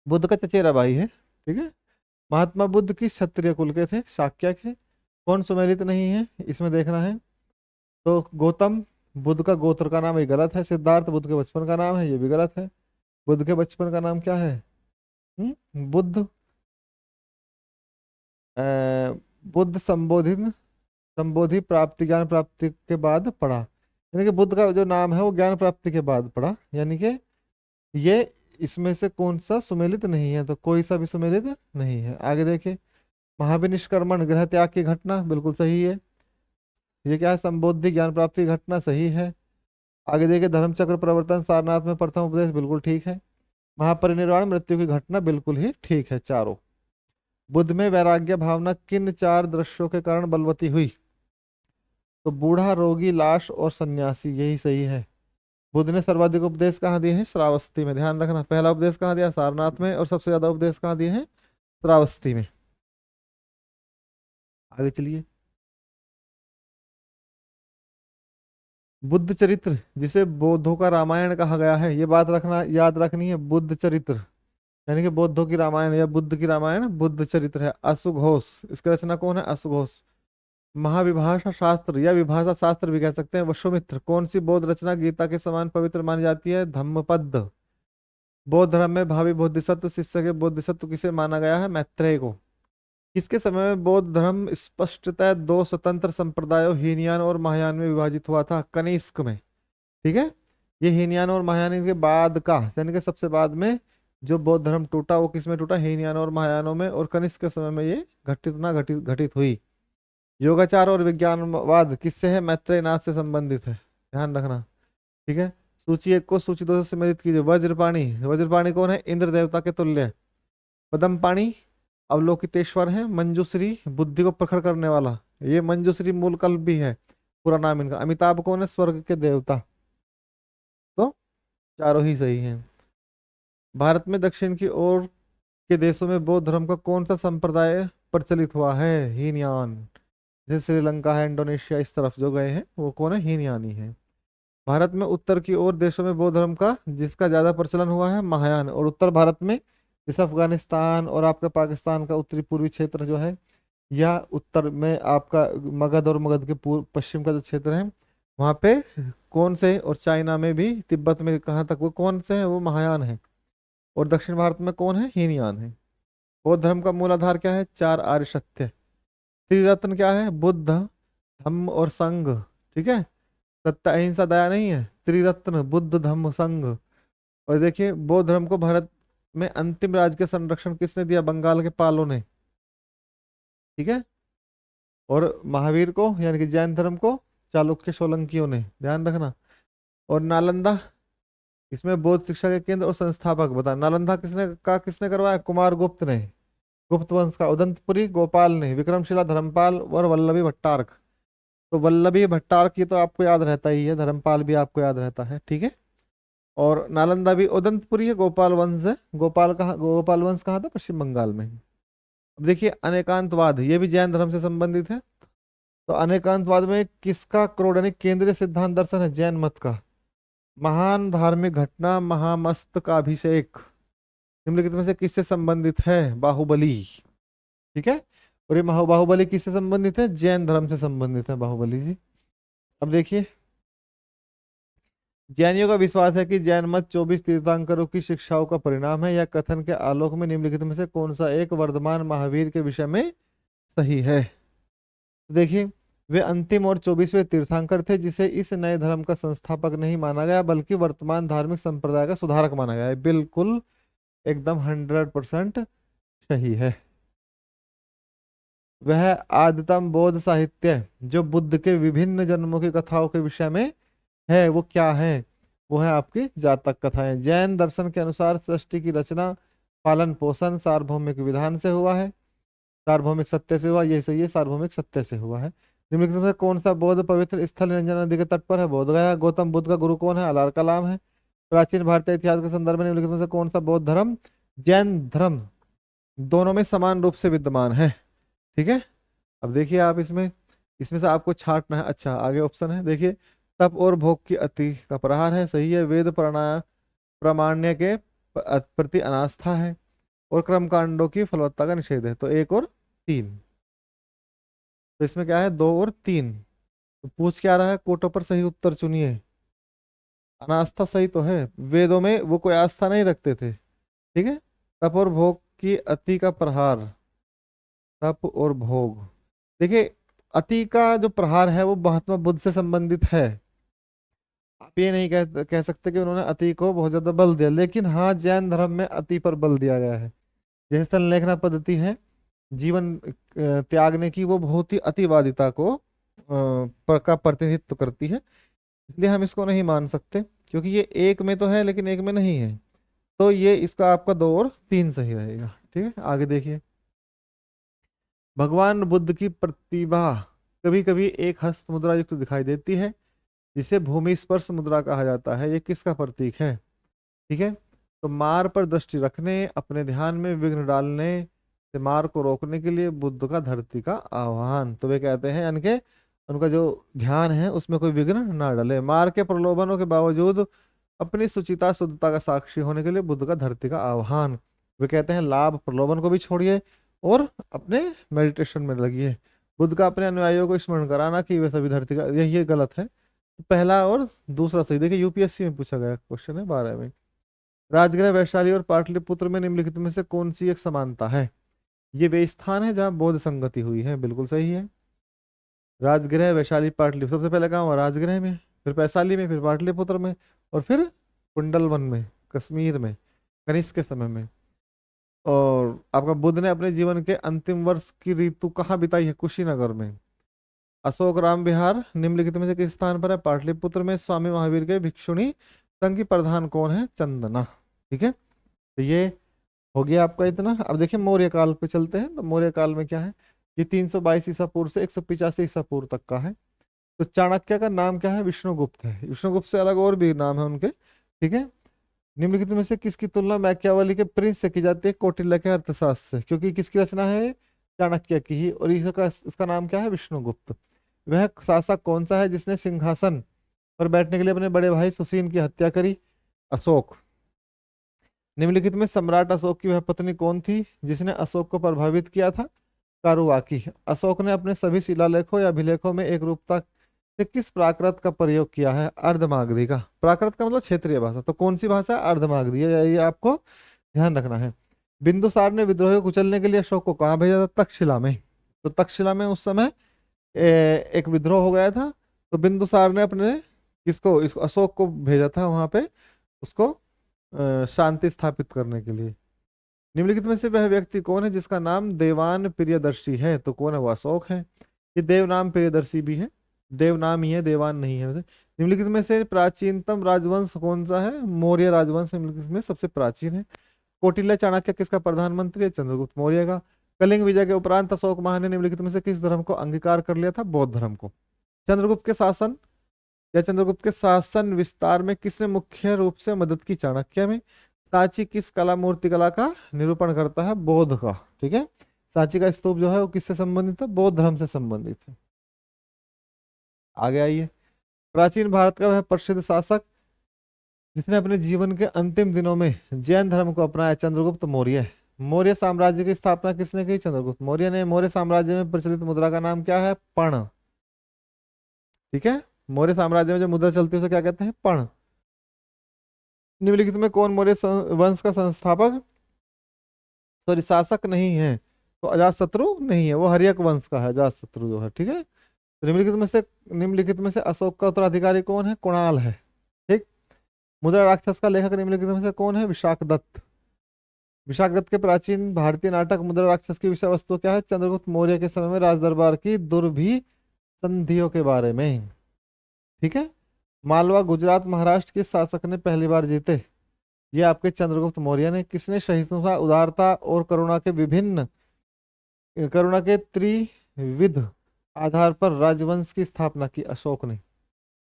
[SPEAKER 1] बुद्ध का चचेरा भाई है। ठीक है, महात्मा बुद्ध की क्षत्रिय कुल के थे, शाक्य के। कौन सुमेलित नहीं है इसमें देखना है। तो गौतम बुद्ध का गोत्र का नाम, ये गलत है। सिद्धार्थ बुद्ध के बचपन का नाम है, ये भी गलत है। बुद्ध के बचपन का नाम क्या है? बुद्ध अ, बुद्ध संबोधि प्राप्ति, ज्ञान प्राप्ति के बाद पढ़ा। यानी कि बुद्ध का जो नाम है वो ज्ञान प्राप्ति के बाद पढ़ा, यानी कि ये इसमें से कौन सा सुमेलित नहीं है? तो कोई सा भी सुमेलित नहीं है। आगे देखिए। महाविनिष्क्रमण गृह त्याग की घटना, बिल्कुल सही है। ये क्या है? संबोधि ज्ञान प्राप्ति की घटना, सही है। आगे देखिए। धर्मचक्र प्रवर्तन सारनाथ में प्रथम उपदेश, बिल्कुल ठीक है। महापरिनिर्वाण मृत्यु की घटना, बिल्कुल ही ठीक है चारों। बुद्ध में वैराग्य भावना किन 4 दृश्यों के कारण बलवती हुई? तो बूढ़ा, रोगी, लाश और सन्यासी, यही सही है। बुद्ध ने सर्वाधिक उपदेश कहाँ दिए हैं? श्रावस्ती में। ध्यान रखना, पहला उपदेश कहाँ दिया? सारनाथ में। और सबसे ज्यादा उपदेश कहाँ दिए हैं? श्रावस्ती में। आगे चलिए। बुद्ध चरित्र जिसे बौद्धों का रामायण कहा गया है, ये बात रखना, याद रखनी है। बुद्ध चरित्र यानी कि बौद्धों की रामायण या बुद्ध की रामायण बुद्ध चरित्र है। अशुघोष, इसकी रचना कौन है? अशुघोष। महाविभाषा शास्त्र या विभाषा शास्त्र भी कह सकते हैं, वसुमित्र। कौन सी बौद्ध रचना गीता के समान पवित्र मानी जाती है? धम्मपद। बौद्ध धर्म में भावी बोधिसत्व शिष्य के बोधिसत्व किसे माना गया है? मैत्रेय को। किसके समय में बौद्ध धर्म स्पष्टतः 2 स्वतंत्र संप्रदायों हीनयान और महायान में विभाजित हुआ था? कनिष्क में। ठीक है, ये हीनयान और महायान के बाद का, यानी कि सबसे बाद में जो बौद्ध धर्म टूटा, वो किसमें टूटा? हीनयान और महायानों में। और कनिष्क के समय में ये घटित हुई। योगाचार और विज्ञानवाद किससे है? मैत्रेयनाथ से संबंधित है, ध्यान रखना। ठीक है, सूची 1 को सूची 2 से सम्मिलित कीजिए। वज्रपाणी, वज्रपाणी कौन है? इंद्र देवता के तुल्य। पदमपाणी अवलोकितेश्वर है। मंजूश्री बुद्धि को प्रखर करने वाला, ये मंजूश्री मूल कल्प भी है, पूरा नाम इनका। अमिताभ कौन है? स्वर्ग के देवता। तो चारों ही सही हैं। भारत में दक्षिण की ओर के देशों में बौद्ध धर्म का कौन सा संप्रदाय प्रचलित हुआ है? हीनयान। जैसे श्रीलंका है, इंडोनेशिया, इस तरफ जो गए हैं वो कौन है? हीनयानी है। भारत में उत्तर की ओर देशों में बौद्ध धर्म का जिसका ज्यादा प्रचलन हुआ है, महायान। और उत्तर भारत में जैसे अफगानिस्तान और आपका पाकिस्तान का उत्तरी पूर्वी क्षेत्र जो है, या उत्तर में आपका मगध और मगध के पूर्व पश्चिम का जो क्षेत्र है, वहाँ पे कौन से, और चाइना में भी, तिब्बत में कहाँ तक, वो कौन से है? वो महायान है। और दक्षिण भारत में कौन है? हीनयान है। बौद्ध धर्म का मूल आधार क्या है? चार आर्य सत्य। त्रिरत्न क्या है? बुद्ध, धम्म और संघ। ठीक है, सत्य अहिंसा दया नहीं है, त्रिरत्न बुद्ध धम्म संघ। और देखिए बौद्ध धर्म को भारत में अंतिम राज्य के संरक्षण किसने दिया? बंगाल के पालों ने। ठीक है, और महावीर को यानी कि जैन धर्म को चालुक्य सोलंकियों ने, ध्यान रखना। और नालंदा, इसमें बौद्ध शिक्षा के केंद्र और संस्थापक बता। नालंदा किसने करवाया? कुमार गुप्त ने, गुप्त वंश का। उदंतपुरी गोपाल ने, विक्रमशिला धर्मपाल और वल्लभी भट्टारक। तो वल्लभी भट्टारक ये तो आपको याद रहता ही है, धर्मपाल भी आपको याद रहता है। ठीक है, और नालंदा भी उदंतपुरी है, गोपाल वंश है। गोपाल वंश कहाँ था? पश्चिम बंगाल में। अब देखिए अनेकांतवाद, ये भी जैन धर्म से संबंधित है। तो अनेकांतवाद में किसका क्रोडनिक केंद्रीय सिद्धांत दर्शन है? जैन मत का। महान धार्मिक घटना महामस्तकाभिषेक निम्नलिखित में से किससे संबंधित है? बाहुबली। ठीक है, और ये बाहुबली किससे संबंधित है? जैन धर्म से संबंधित है बाहुबली जी। अब देखिए जैनियों का विश्वास है कि जैन मत 24 तीर्थंकरों की शिक्षाओं का परिणाम है। यह कथन के आलोक में निम्नलिखित में से कौन सा एक वर्धमान महावीर के विषय में सही है? तो देखिए वे अंतिम और 24वें तीर्थंकर थे जिसे इस नए धर्म का संस्थापक नहीं माना गया बल्कि वर्तमान धार्मिक संप्रदाय का सुधारक माना गया है। बिल्कुल एकदम 100% सही है। वह आदितम बौद्ध साहित्य जो बुद्ध के विभिन्न जन्मों की कथाओं के विषय में है वो क्या है? वो है आपकी जातक कथाएं। जैन दर्शन के अनुसार सृष्टि की रचना पालन पोषण सार्वभौमिक विधान से हुआ है, सार्वभौमिक सत्य से हुआ। ये सही है, सार्वभौमिक सत्य से हुआ है। निम्नलिखित में से कौन सा बौद्ध पवित्र स्थल निरंजन नदी के तट पर है? बोध गया। गौतम बुद्ध का गुरु कौन है? अलार कलाम है। प्राचीन भारतीय इतिहास के संदर्भ में निम्नलिखित में से कौन सा बौद्ध धर्म जैन धर्म दोनों में समान रूप से विद्यमान है? ठीक है, अब देखिए आप इसमें इसमें से आपको छांटना है। अच्छा आगे ऑप्शन है, देखिए तप और भोग की अति का प्रहार है, सही है। वेद प्रामाण्य के प्रति अनास्था है, और कर्म कांडों की फलवत्ता का निषेध है। तो 1 और 3, तो इसमें क्या है? 2 और 3। तो पूछ क्या रहा है? कोटों पर सही उत्तर चुनिए। अनास्था सही तो है, वेदों में वो कोई आस्था नहीं रखते थे। ठीक है, तप और भोग की अति का प्रहार, तप और भोग। देखिए अति का जो प्रहार है वो महात्मा बुद्ध से संबंधित है। आप ये नहीं कह सकते कि उन्होंने अति को बहुत ज्यादा बल दिया, लेकिन हाँ जैन धर्म में अति पर बल दिया गया है। जैसे संलेखना पद्धति है जीवन त्यागने की, वो बहुत ही अतिवादिता को का प्रतिनिधित्व करती है, इसलिए हम इसको नहीं मान सकते, क्योंकि ये एक में तो है लेकिन एक में नहीं है। तो ये इसका आपका 2 और 3 सही रहेगा। ठीक है, आगे देखिए। भगवान बुद्ध की प्रतिभा कभी कभी एक हस्त मुद्रा युक्त दिखाई देती है जिसे भूमि स्पर्श मुद्रा कहा जाता है। ये किसका प्रतीक है? ठीक है, तो मार पर दृष्टि रखने, अपने ध्यान में विघ्न डालने से मार को रोकने के लिए बुद्ध का धरती का आह्वान। तो वे कहते हैं यानी कि उनका जो ध्यान है उसमें कोई विघ्न ना डले। मार के प्रलोभनों के बावजूद अपनी सुचिता शुद्धता का साक्षी होने के लिए बुद्ध का धरती का आह्वान। वे कहते हैं लाभ प्रलोभन को भी छोड़िए और अपने मेडिटेशन में लगिए। बुद्ध का अपने अनुयायियों को स्मरण कराना कि वे सभी धरती का, यही गलत है। पहला और दूसरा सही। देखिए यूपीएससी में पूछा गया क्वेश्चन है 12 में। राजगृह वैशाली और पाटलिपुत्र में निम्नलिखित में से कौन सी एक समानता है? ये वे स्थान है जहाँ बौद्ध संगति हुई है, बिल्कुल सही है। राजगृह वैशाली पाटलिपुत्र, सबसे पहले कहाँ हुआ? राजगृह में, फिर वैशाली में, फिर पाटलिपुत्र में, और फिर कुंडलवन में, कश्मीर में, कनिष्क के समय में। और आपका बुद्ध ने अपने जीवन के अंतिम वर्ष की ऋतु कहाँ बिताई है? कुशीनगर में। अशोक राम विहार निम्नलिखित में से किस स्थान पर है? पाटलिपुत्र में। स्वामी महावीर के भिक्षुणी संघ की प्रधान कौन है? चंदना। ठीक है, तो ये हो गया आपका इतना। अब देखिए मौर्य काल पे चलते हैं। तो मौर्य काल में क्या है, ये 322 ईसा पूर्व से 185 ईसा पूर्व तक का है। तो चाणक्य का नाम क्या है, विष्णुगुप्त है। विष्णुगुप्त से अलग और भी नाम है उनके, ठीक है। निम्नलिखित में से किसकी तुलना मैकियावेली के प्रिंस से की जाती है कौटिल्य के अर्थशास्त्र से, क्योंकि किसकी रचना है, चाणक्य की ही, और इसका नाम क्या है, विष्णुगुप्त। वह शासक कौन सा है जिसने सिंहासन पर बैठने के लिए अपने बड़े भाई सुसीन की हत्या करी, अशोक। निम्नलिखित में सम्राट अशोक की वह पत्नी कौन थी जिसने अशोक को प्रभावित किया था, कारुवाकी। अशोक ने अपने सभी शिलालेखों या अभिलेखों में एक रूपता से किस प्राकृत का प्रयोग किया है, अर्धमागधी का। प्राकृत का मतलब क्षेत्रीय भाषा, तो कौन सी भाषा, अर्धमागधी है, ये आपको ध्यान रखना है। बिंदुसार ने विद्रोह को कुचलने के लिए अशोक को कहाँ भेजा था, तक्षशिला में। तो तक्षशिला में उस समय एक विद्रोह हो गया था, तो बिंदुसार ने अपने किसको, इस अशोक को भेजा था वहां पे उसको शांति स्थापित करने के लिए। निम्नलिखित में से वह व्यक्ति कौन है जिसका नाम देवान प्रियदर्शी है, तो कौन है, वो अशोक है। ये देवनाम प्रियदर्शी भी है, देवनाम ही है, देवान नहीं है। निम्नलिखित में से प्राचीनतम राजवंश कौन सा है, मौर्य राजवंश निम्नलिखित में सबसे प्राचीन है। कौटिल्य चाणक्य किसका प्रधानमंत्री है, चंद्रगुप्त मौर्य का। कलिंग विजय के उपरांत अशोक महान ने निम्नलिखित में से किस धर्म को अंगीकार कर लिया था, बौद्ध धर्म को। चंद्रगुप्त के शासन या चंद्रगुप्त के शासन विस्तार में किसने मुख्य रूप से मदद की, चाणक्य में। सांची किस कला मूर्ति कला का निरूपण करता है, बौद्ध का, ठीक है। सांची का स्तूप जो है वो किससे संबंधित है, बौद्ध धर्म से संबंधित है। आगे आइए। प्राचीन भारत का वह प्रसिद्ध शासक जिसने अपने जीवन के अंतिम दिनों में जैन धर्म को अपनाया, चंद्रगुप्त मौर्य। मौर्य साम्राज्य की स्थापना किसने की, चंद्रगुप्त मौर्य ने। मौर्य साम्राज्य में प्रचलित मुद्रा का नाम क्या है, पर्ण, ठीक है। मौर्य साम्राज्य में जो मुद्रा चलती है उसे क्या कहते हैं, पर्ण। निम्नलिखित में कौन मौर्य वंश का संस्थापक, सॉरी शासक नहीं है, तो अजातशत्रु नहीं है, वो हर्यक वंश का है अजातशत्रु जो है, ठीक है। तो निम्नलिखित में से अशोक का उत्तराधिकारी कौन है, कुणाल है, ठीक। मुद्रा राक्षस का लेखक निम्नलिखित में से कौन है, विशाखदत्त। विशाखदत्त के प्राचीन भारतीय नाटक मुद्रा राक्षस की विषय वस्तु क्या है, चंद्रगुप्त मौर्य के समय में राजदरबार की दुर्भी संधियों के बारे में, ठीक है। मालवा गुजरात महाराष्ट्र के शासक ने पहली बार जीते, ये आपके चंद्रगुप्त मौर्य ने। किसने सहिष्णुता, उदारता और करुणा के त्रिविध आधार पर राजवंश की स्थापना की, अशोक ने।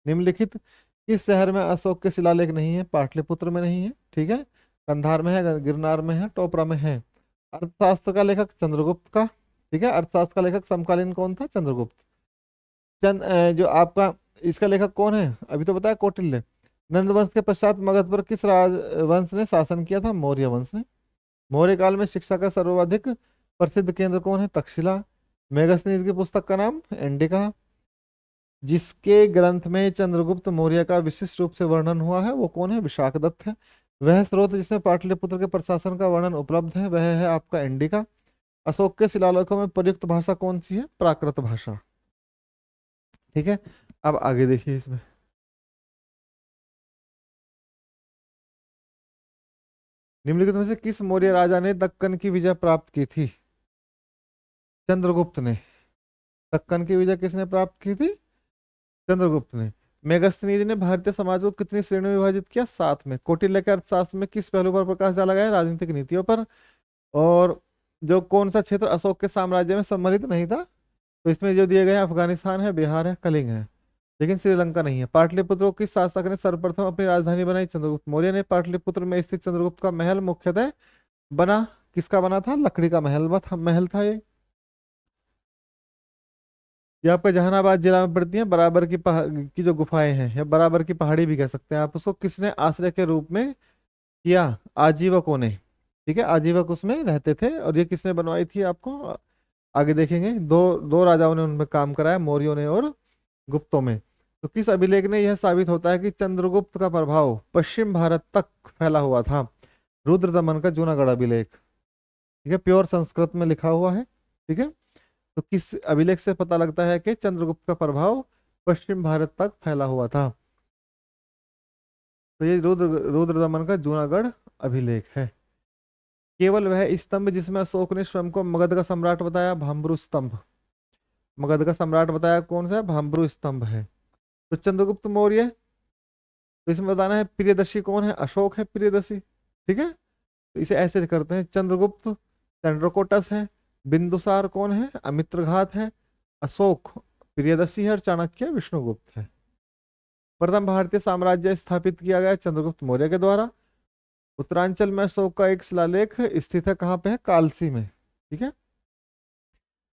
[SPEAKER 1] निम्नलिखित किस शहर में अशोक के शिलालेख नहीं है, पाटलिपुत्र में नहीं है, ठीक है। कंधार में है, गिरनार में है, टोपरा में है। अर्थशास्त्र का लेखक चंद्रगुप्त का, ठीक है। अर्थशास्त्र का लेखक समकालीन कौन था, चंद्रगुप्त। जो आपका इसका लेखक कौन है, अभी तो बताया, कौटिल्य। नंद वंश के पश्चात मगध पर किस राजवंश ने शासन किया था, मौर्य वंश ने। मौर्य काल में शिक्षा का सर्वाधिक प्रसिद्ध केंद्र कौन है, तक्षशिला। मेगस्थनीज की पुस्तक का नाम इंडिका। जिसके ग्रंथ में चंद्रगुप्त मौर्य का विशिष्ट रूप से वर्णन हुआ है वो कौन है, विशाखदत्त है। वह स्रोत जिसमें पाटलिपुत्र के प्रशासन का वर्णन उपलब्ध है वह है आपका इंडिका। अशोक के शिलालेखों में प्रयुक्त भाषा कौन सी है, प्राकृत भाषा, ठीक है। अब आगे देखिए इसमें, निम्नलिखित में से किस मौर्य राजा ने दक्कन की विजय प्राप्त की थी, चंद्रगुप्त ने। दक्कन की विजय किसने प्राप्त की थी, चंद्रगुप्त ने। मेगस्थनीज ने भारतीय समाज को कितनी श्रेणियों में विभाजित किया, 7 में। कौटिल्य के अर्थशास्त्र में किस पहलू पर प्रकाश डाला गया है, राजनीतिक नीतियों पर। और जो कौन सा क्षेत्र अशोक के साम्राज्य में सम्मिलित नहीं था, तो इसमें जो दिए गए हैं अफगानिस्तान है, बिहार है, कलिंग है, लेकिन श्रीलंका नहीं है। पाटलिपुत्र को किस शासक ने सर्वप्रथम अपनी राजधानी बनाई, चंद्रगुप्त मौर्य ने। पाटलिपुत्र में स्थित चंद्रगुप्त का महल मुख्यतः बना किसका बना था, लकड़ी का महल था ये। ये आपका जहानाबाद जिला में पड़ती है। बराबर की जो गुफाएं हैं, या बराबर की पहाड़ी भी कह सकते हैं आप उसको, किसने आश्रय के रूप में किया, आजीवकों ने, ठीक है। आजीवक उसमें रहते थे। और ये किसने बनवाई थी, आपको आगे देखेंगे। दो दो राजाओं ने उनमें काम कराया, मौर्यों ने और गुप्तों में। तो किस अभिलेख ने यह साबित होता है कि चंद्रगुप्त का प्रभाव पश्चिम भारत तक फैला हुआ था, रुद्र दमन का जूनागढ़ अभिलेख, ठीक है। प्योर संस्कृत में लिखा हुआ है, ठीक है। तो किस अभिलेख से पता लगता है कि चंद्रगुप्त का प्रभाव पश्चिम भारत तक फैला हुआ था, तो ये रुद्र दमन का जूनागढ़ अभिलेख है। केवल वह स्तंभ जिसमें अशोक ने स्वयं को मगध का सम्राट बताया, भाम्ब्रू स्तंभ। मगध का सम्राट बताया कौन सा, भाम्ब्रू स्तंभ है। तो चंद्रगुप्त मौर्य, तो इसमें बताना है प्रियदर्शी कौन है, अशोक है प्रियदर्शी, ठीक है। तो इसे ऐसे करते हैं, चंद्रगुप्त चंद्रकोटस है, बिंदुसार कौन है, अमित्रघात है, अशोक प्रियदर्शी है, और चाणक्य विष्णुगुप्त है। प्रथम भारतीय साम्राज्य स्थापित किया गया चंद्रगुप्त मौर्य के द्वारा। उत्तरांचल में अशोक का एक शिलालेख स्थित है, कहाँ पे है, कालसी में। ठीक है।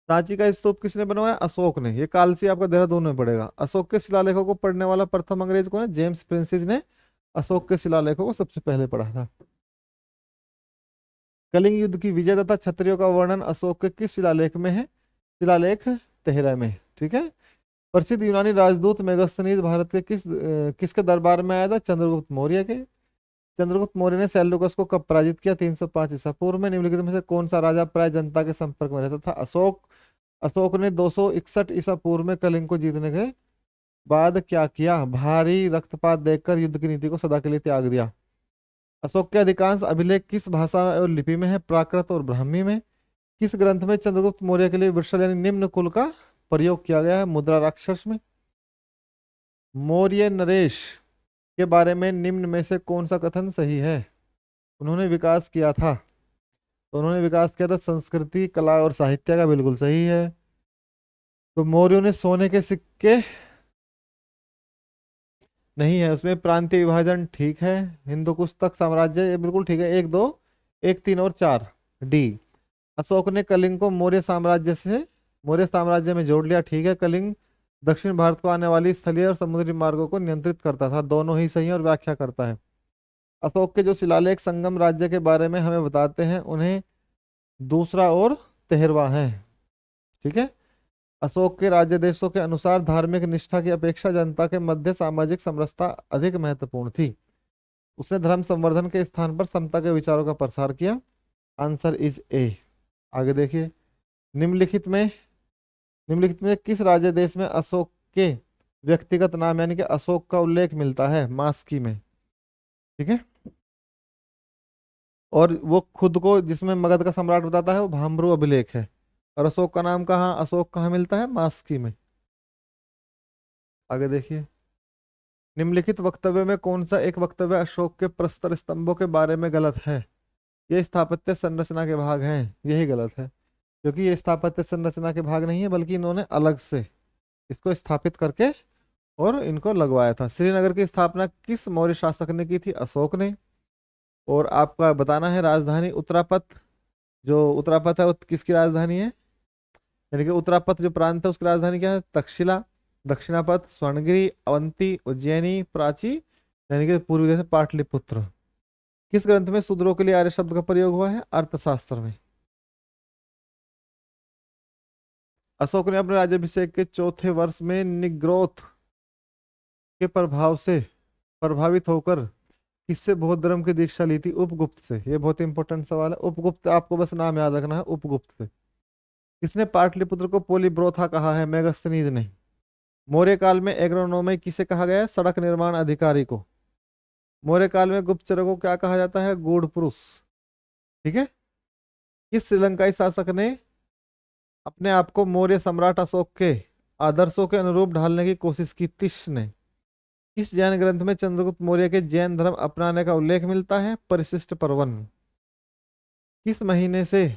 [SPEAKER 1] सांची का स्तूप किसने बनवाया, अशोक ने। ये कालसी आपका देहरादून में पड़ेगा। अशोक के शिलालेखों को पढ़ने वाला प्रथम अंग्रेज कौन है, जेम्स प्रिंसेस ने अशोक के शिलालेखों को सबसे पहले पढ़ा था। कलिंग युद्ध की विजय तथा क्षत्रियों का वर्णन अशोक के किस शिलालेख में है, शिलालेख 13 में। ठीक है। प्रसिद्ध यूनानी राजदूत मेगास्थनीज भारत के किसके दरबार में आया था, चंद्रगुप्त मौर्य के। चंद्रगुप्त मौर्य ने सेल्यूकस को कब पराजित किया, 305 ईसा पूर्व में। निम्नलिखित में से कौन सा राजा प्राय जनता के संपर्क में रहता था, अशोक। अशोक ने 261 ईसा पूर्व में कलिंग को जीतने के बाद क्या किया, भारी रक्तपात देखकर युद्ध की नीति को सदा के लिए त्याग दिया। अशोक के अधिकांश अभिलेख किस भाषा और लिपि में है, प्राकृत और ब्राह्मी में। किस ग्रंथ में चंद्रगुप्त मौर्य के लिए वृषल यानी निम्न कुल का प्रयोग किया गया है, मुद्रा राक्षस में। मौर्य नरेश के बारे में निम्न में से कौन सा कथन सही है, उन्होंने विकास किया था। तो उन्होंने विकास किया था संस्कृति, कला और साहित्य का, बिल्कुल सही है। तो मौर्यों ने सोने के सिक्के नहीं है उसमें, प्रांतीय विभाजन ठीक है, हिंदू कुश तक साम्राज्य ये बिल्कुल ठीक है, 1 2 1 3 और 4 डी। अशोक ने कलिंग को मौर्य साम्राज्य में जोड़ लिया, ठीक है। कलिंग दक्षिण भारत को आने वाली स्थलीय और समुद्री मार्गों को नियंत्रित करता था, दोनों ही सही है और व्याख्या करता है। अशोक के जो शिलालेख संगम राज्य के बारे में हमें बताते हैं, उन्हें दूसरा और 13वां है। ठीक है। अशोक के राज्य देशों के अनुसार धार्मिक निष्ठा की अपेक्षा जनता के मध्य सामाजिक समरसता अधिक महत्वपूर्ण थी। उसने धर्म संवर्धन के स्थान पर समता के विचारों का प्रसार किया। Answer is a. आगे देखिए, निम्नलिखित में किस राज्य देश में अशोक के व्यक्तिगत नाम यानी कि अशोक का उल्लेख मिलता है, मास्की में। ठीक है। और वो खुद को जिसमें मगध का सम्राट बताता है वो भामरू अभिलेख है। और अशोक का नाम कहाँ, अशोक कहाँ मिलता है, मास्की में। आगे देखिए, निम्नलिखित वक्तव्य में कौन सा एक वक्तव्य अशोक के प्रस्तर स्तंभों के बारे में गलत है। ये स्थापत्य संरचना के भाग हैं, यही गलत है, क्योंकि ये स्थापत्य संरचना के भाग नहीं है, बल्कि इन्होंने अलग से इसको स्थापित करके और इनको लगवाया था। श्रीनगर की स्थापना किस मौर्य शासक ने की थी, अशोक ने। और आपका बताना है राजधानी उत्तरापथ, जो उत्तरापथ है वो किसकी राजधानी है, यानी कि उत्तरापथ जो प्रांत है उसकी राजधानी क्या है, तक्षशिला। दक्षिणापथ स्वर्णगिरी, अवंती, उज्जैनी, प्राची यानी कि पूर्वी जैसे पाटलिपुत्र। किस ग्रंथ में शूद्रों के लिए आर्य शब्द का प्रयोग हुआ है, अर्थशास्त्र में। अशोक ने अपने राज्याभिषेक के चौथे वर्ष में निग्रोथ के प्रभाव से प्रभावित होकर किससे बौद्ध धर्म की दीक्षा ली थी, उपगुप्त से। ये बहुत इंपॉर्टेंट सवाल है, उपगुप्त, आपको बस नाम याद रखना है, उपगुप्त से। किसने पाटलिपुत्र को पोलीब्रोथा कहा है, मेगास्थनीज ने। मौर्य काल में एग्रोनोमी किसे कहा गया है, सड़क निर्माण अधिकारी को। मौर्य काल में गुप्तचरों को क्या कहा जाता है, गूढ़ पुरुष। ठीक है। किस श्रीलंकाई शासक ने अपने आप को मौर्य सम्राट अशोक के आदर्शों के अनुरूप ढालने की कोशिश की, तिश ने। इस जैन ग्रंथ में चंद्रगुप्त मौर्य के जैन धर्म अपनाने का उल्लेख मिलता है, परिशिष्ट पर्वन। किस महीने से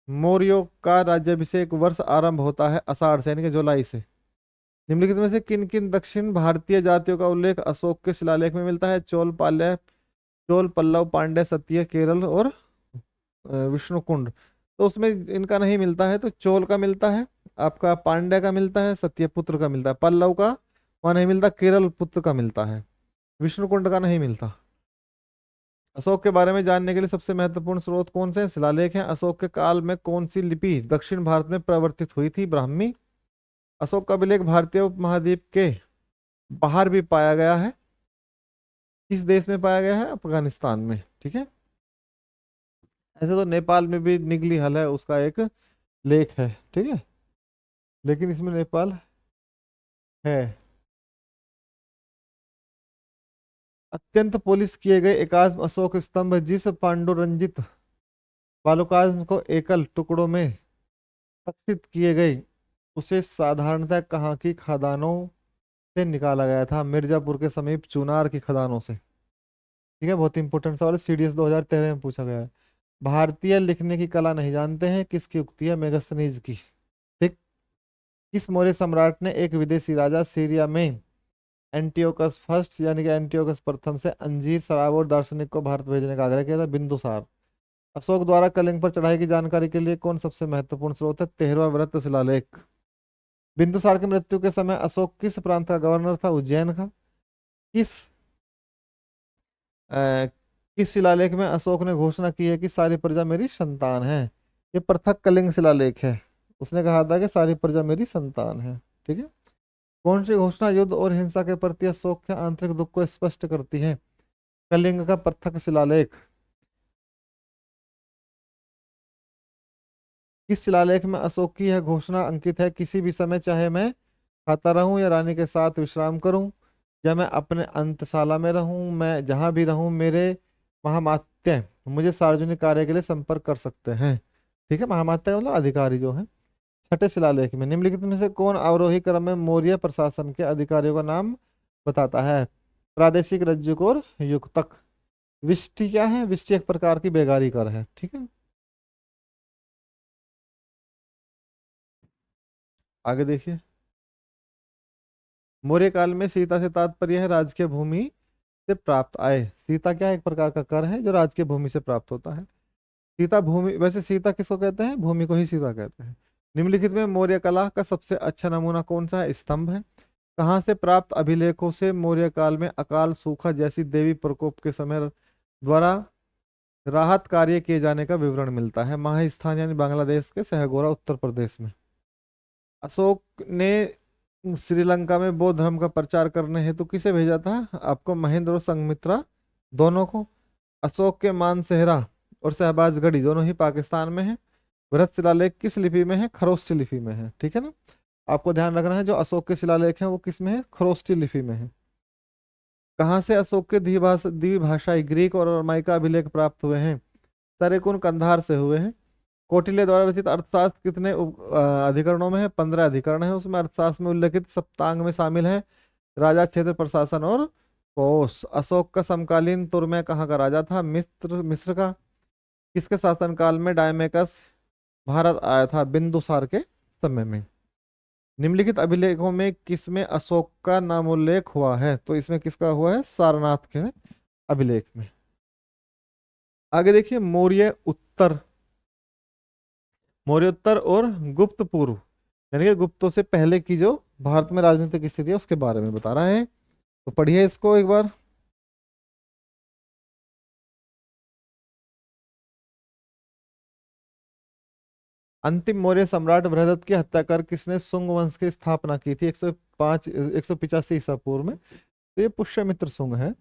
[SPEAKER 1] मौर्यों का राज्याभिषेक वर्ष आरंभ होता है, आषाढ़ से यानी कि जुलाई से। निम्नलिखित में से किन किन दक्षिण भारतीय जातियों का उल्लेख अशोक के शिलालेख में मिलता है, चोल, पल्लव, पांड्य, सत्य, केरल और विष्णुकुंड। तो उसमें इनका नहीं मिलता है, तो चोल का मिलता है, आपका पांड्य का मिलता है, सत्यपुत्र का मिलता है, पल्लव का वहां नहीं मिलता, केरल पुत्र का मिलता है, विष्णुकुंड का नहीं मिलता। अशोक के बारे में जानने के लिए सबसे महत्वपूर्ण स्रोत कौन से हैं, शिलालेख हैं। अशोक के काल में कौन सी लिपि दक्षिण भारत में प्रवर्तित हुई थी, ब्राह्मी। अशोक का अभिलेख भारतीय उपमहाद्वीप के बाहर भी पाया गया है, किस देश में पाया गया है, अफगानिस्तान में। ठीक है। ऐसे तो नेपाल में भी निगली हल है, उसका एक लेख है। ठीक है, लेकिन इसमें नेपाल है। अत्यंत पोलिश किए गए एकाज्म अशोक स्तंभ जिस पांडुरंजित बालुकाज्म को एकल टुकड़ों में सक्षिप्त किए गए, उसे साधारणतः कहाँ की खदानों से निकाला गया था, मिर्जापुर के समीप चुनार की खदानों से। ठीक है, बहुत इंपॉर्टेंट सवाल है, CDS 2013 में पूछा गया है। भारतीय लिखने की कला नहीं जानते हैं, किसकी उक्ति है? मेगास्थनीज की। ठीक। किस मौर्य सम्राट ने एक विदेशी राजा सीरिया में एंटियोकस फर्स्ट यानी कि एंटियोकस प्रथम से अंजीर, शराब और दार्शनिक को भारत भेजने का आग्रह किया था? बिंदुसार। अशोक द्वारा कलिंग पर चढ़ाई की जानकारी के लिए कौन सबसे महत्वपूर्ण स्रोत है? 13वां वृत्त शिलालेख। बिंदुसार की मृत्यु के समय अशोक किस प्रांत का गवर्नर था? उज्जैन का। किस अ, किस शिलालेख में अशोक ने घोषणा की है कि सारी प्रजा मेरी संतान है? ये पृथक कलिंग शिलालेख है। उसने कहा था कि सारी प्रजा मेरी संतान है। ठीक है। कौन सी घोषणा युद्ध और हिंसा के प्रति अशोक के आंतरिक दुख को स्पष्ट करती है? कलिंग का पृथक शिलालेख। किस शिलालेख में अशोक की यह घोषणा अंकित है? किसी भी समय चाहे मैं खाता रहूं या रानी के साथ विश्राम करूं या मैं अपने अंतशाला में रहूं, मैं जहां भी रहूं मेरे महामात्य मुझे सार्वजनिक कार्य के लिए संपर्क कर सकते हैं। ठीक है, महामात्य का मतलब अधिकारी जो है। छठे शिलालेख में निम्नलिखित में से कौन अवरोही क्रम में मौर्य प्रशासन के अधिकारियों का नाम बताता है? प्रादेशिक रज्जुक और युक्तक। विष्टि क्या है? विष्टि एक प्रकार की बेगारी कर है। ठीक है, आगे देखिए। मौर्य काल में सीता से तात्पर्य है राजकीय भूमि से प्राप्त आय। सीता क्या है? एक प्रकार का कर है जो राजकीय भूमि से प्राप्त होता है। सीता भूमि, वैसे सीता किसको कहते हैं? भूमि को ही सीता कहते हैं। निम्नलिखित में मौर्य कला का सबसे अच्छा नमूना कौन सा है? स्तंभ है। कहाँ से प्राप्त अभिलेखों से मौर्य काल में अकाल, सूखा जैसी देवी प्रकोप के समय द्वारा राहत कार्य किए जाने का विवरण मिलता है? महास्थान यानी बांग्लादेश के सहगोरा उत्तर प्रदेश में। अशोक ने श्रीलंका में बौद्ध धर्म का प्रचार करने हेतु किसे भेजा था? आपको महेंद्र और संघमित्रा दोनों को। अशोक के मानसेहरा और शहबाजगढ़ी दोनों ही पाकिस्तान में है। बृहत शिलालेख किस लिपि में है? खरोष्ठी लिपि में है। ठीक है ना, आपको ध्यान रखना है जो अशोक के शिलालेख हैं वो किस में है? खरोष्ठी लिपि में है। कहाँ से अशोक के द्विभाषाई ग्रीक और अरमाई का अभिलेख प्राप्त हुए हैं? सारे कौन? कंधार से हुए हैं। कौटिल्य द्वारा रचित अर्थशास्त्र कितने अधिकरणों में है? 15 अधिकरण है उसमें। अर्थशास्त्र में उल्लेखित सप्तांग में शामिल है राजा, क्षेत्र, प्रशासन और कोश। अशोक का समकालीन तुर्मे कहाँ का राजा था? मिस्र का। किसके शासनकाल में डायमेकस भारत आया था? बिंदुसार के समय में। निम्नलिखित अभिलेखों में किसमें अशोक का नामोल्लेख हुआ है? तो इसमें किसका हुआ है? सारनाथ के अभिलेख में। आगे देखिए, मौर्य उत्तर और गुप्त पूर्व यानी कि गुप्तों से पहले की जो भारत में राजनीतिक स्थिति है उसके बारे में बता रहा है। तो पढ़िए इसको एक बार। अंतिम मौर्य सम्राट बृहदत्त की हत्या कर किसने शुंग वंश की स्थापना की थी? 185 ईसा पूर्व में। तो ये पुष्यमित्र शुंग है।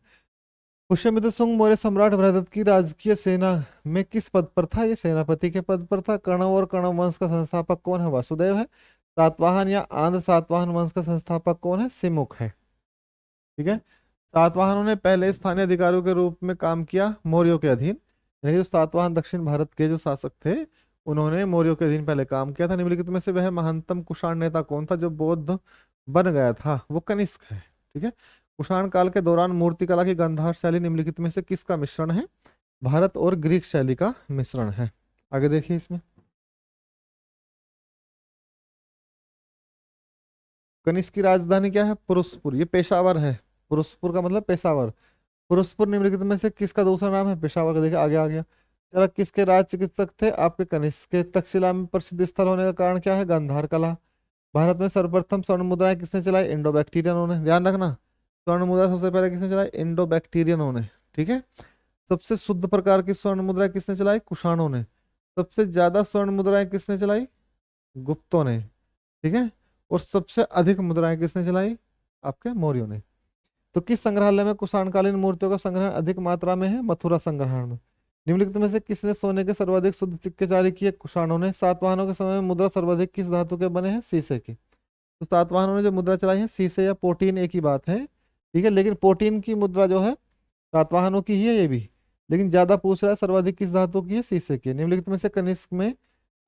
[SPEAKER 1] पुष्यमित्र शुंग मौर्य सम्राट बृहदत्त की राजकीय सेना में किस पद पर था? ये सेनापति के पद पर था। कणव और कणव वंश का संस्थापक कौन है? वासुदेव है। सातवाहन या आंध्र सातवाहन वंश का संस्थापक कौन है? सिमुख है। ठीक है। सातवाहनों ने पहले स्थानीय अधिकारियों के रूप में काम किया मौर्यों के अधीन। यानी जो सातवाहन दक्षिण भारत के जो शासक थे उन्होंने मौर्यों के अधीन पहले काम किया था। निम्नलिखित में से वह महानतम कुषाण नेता कौन था जो बौद्ध बन गया था? वो कनिष्क है। ठीक है। कुषाण काल के दौरान मूर्तिकला की गांधार शैली निम्नलिखित में से किसका मिश्रण है? भारत और ग्रीक शैली का मिश्रण है। आगे देखिए इसमें। कनिष्क की राजधानी क्या है? पुरुषपुर। ये पेशावर है। पुरुषपुर का मतलब पेशावर। पुरुषपुर निम्नलिखित में से किसका दूसरा नाम है? पेशावर का। देखिए आगे आ गया। चलो, किसके राज चिकित्सक थे? आपके कनिष्क के। तक्षशिला में प्रसिद्ध स्थल होने का कारण क्या है? गांधार कला। भारत में सर्वप्रथम स्वर्ण मुद्राएं किसने चलाई? इंडो बैक्टीरियनों ने। ध्यान रखना, स्वर्ण मुद्रा सबसे पहले किसने चलाई? इंडो बैक्टीरियनों ने। ठीक है। सबसे शुद्ध प्रकार की स्वर्ण मुद्रा किसने चलाई? कुषाणों ने। सबसे ज्यादा स्वर्ण मुद्राएं किसने चलाई? गुप्तों ने। ठीक है। और सबसे अधिक मुद्राएं किसने चलाई? आपके मौर्यों ने। तो किस संग्रहालय में कुषाणकालीन मूर्तियों का संग्रहण अधिक मात्रा में है? मथुरा संग्रहण में। निम्नलिखित में से किसने सोने के सर्वाधिक शुद्ध सिक्के जारी किए? कुषाणों ने। सातवाहनों के समय में मुद्रा सर्वाधिक किस धातु के बने हैं? शीशे के। तो सातवाहनों ने जो मुद्रा चलाई है शीशे या पोटीन एक ही बात है। ठीक है, लेकिन पोटीन की मुद्रा जो है सातवाहनों की ही है ये भी, लेकिन ज्यादा पूछ रहा है सर्वाधिक किस धातु की है? शीशे की। निम्नलिखित में से कनिष्क में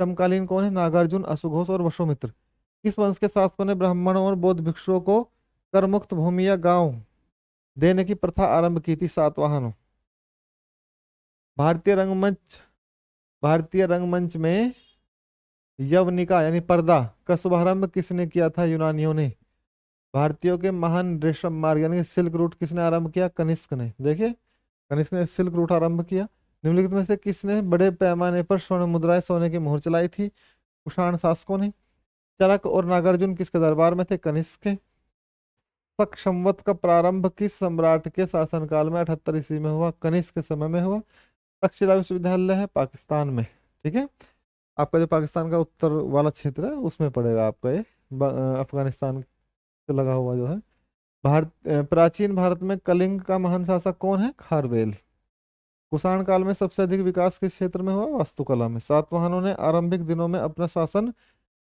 [SPEAKER 1] समकालीन कौन है? नागार्जुन, अशुघोष और वसुमित्र। किस वंश के शासकों ने ब्राह्मणों और बौद्ध भिक्षुओं को कर मुक्त भूमि या गांव देने की प्रथा आरंभ की थी? सातवाहनों। भारतीय रंगमंच, भारतीय रंगमंच में यवनिका यानी पर्दा का शुभारंभ किसने किया था? यूनानियों ने। भारतीयों के महान रेशम मार्ग यानी सिल्क रूट किसने आरंभ किया? कनिष्क ने। देखिए, कनिष्क ने सिल्क रूट आरंभ किया। निम्नलिखित में से किसने बड़े पैमाने पर स्वर्ण मुद्राएं सोने की मोहर चलाई थी? कुषाण शासकों ने। चरक और नागार्जुन किसके दरबार में थे? कनिष्क के। शक संवत का प्रारंभ किस सम्राट के शासनकाल में 78 ईस्वी में हुआ? कनिष्क के समय में हुआ। तक्षशिला विश्वविद्यालय है पाकिस्तान में। ठीक है, आपका जो पाकिस्तान का उत्तर वाला क्षेत्र है उसमें पड़ेगा आपका ये, अफगानिस्तान से लगा हुआ जो है। प्राचीन भारत में कलिंग का महान शासक कौन है? खारवेल। कुषाण काल में सबसे अधिक विकास किस क्षेत्र में हुआ? वास्तुकला में। सातवाहनों ने आरंभिक दिनों में अपना शासन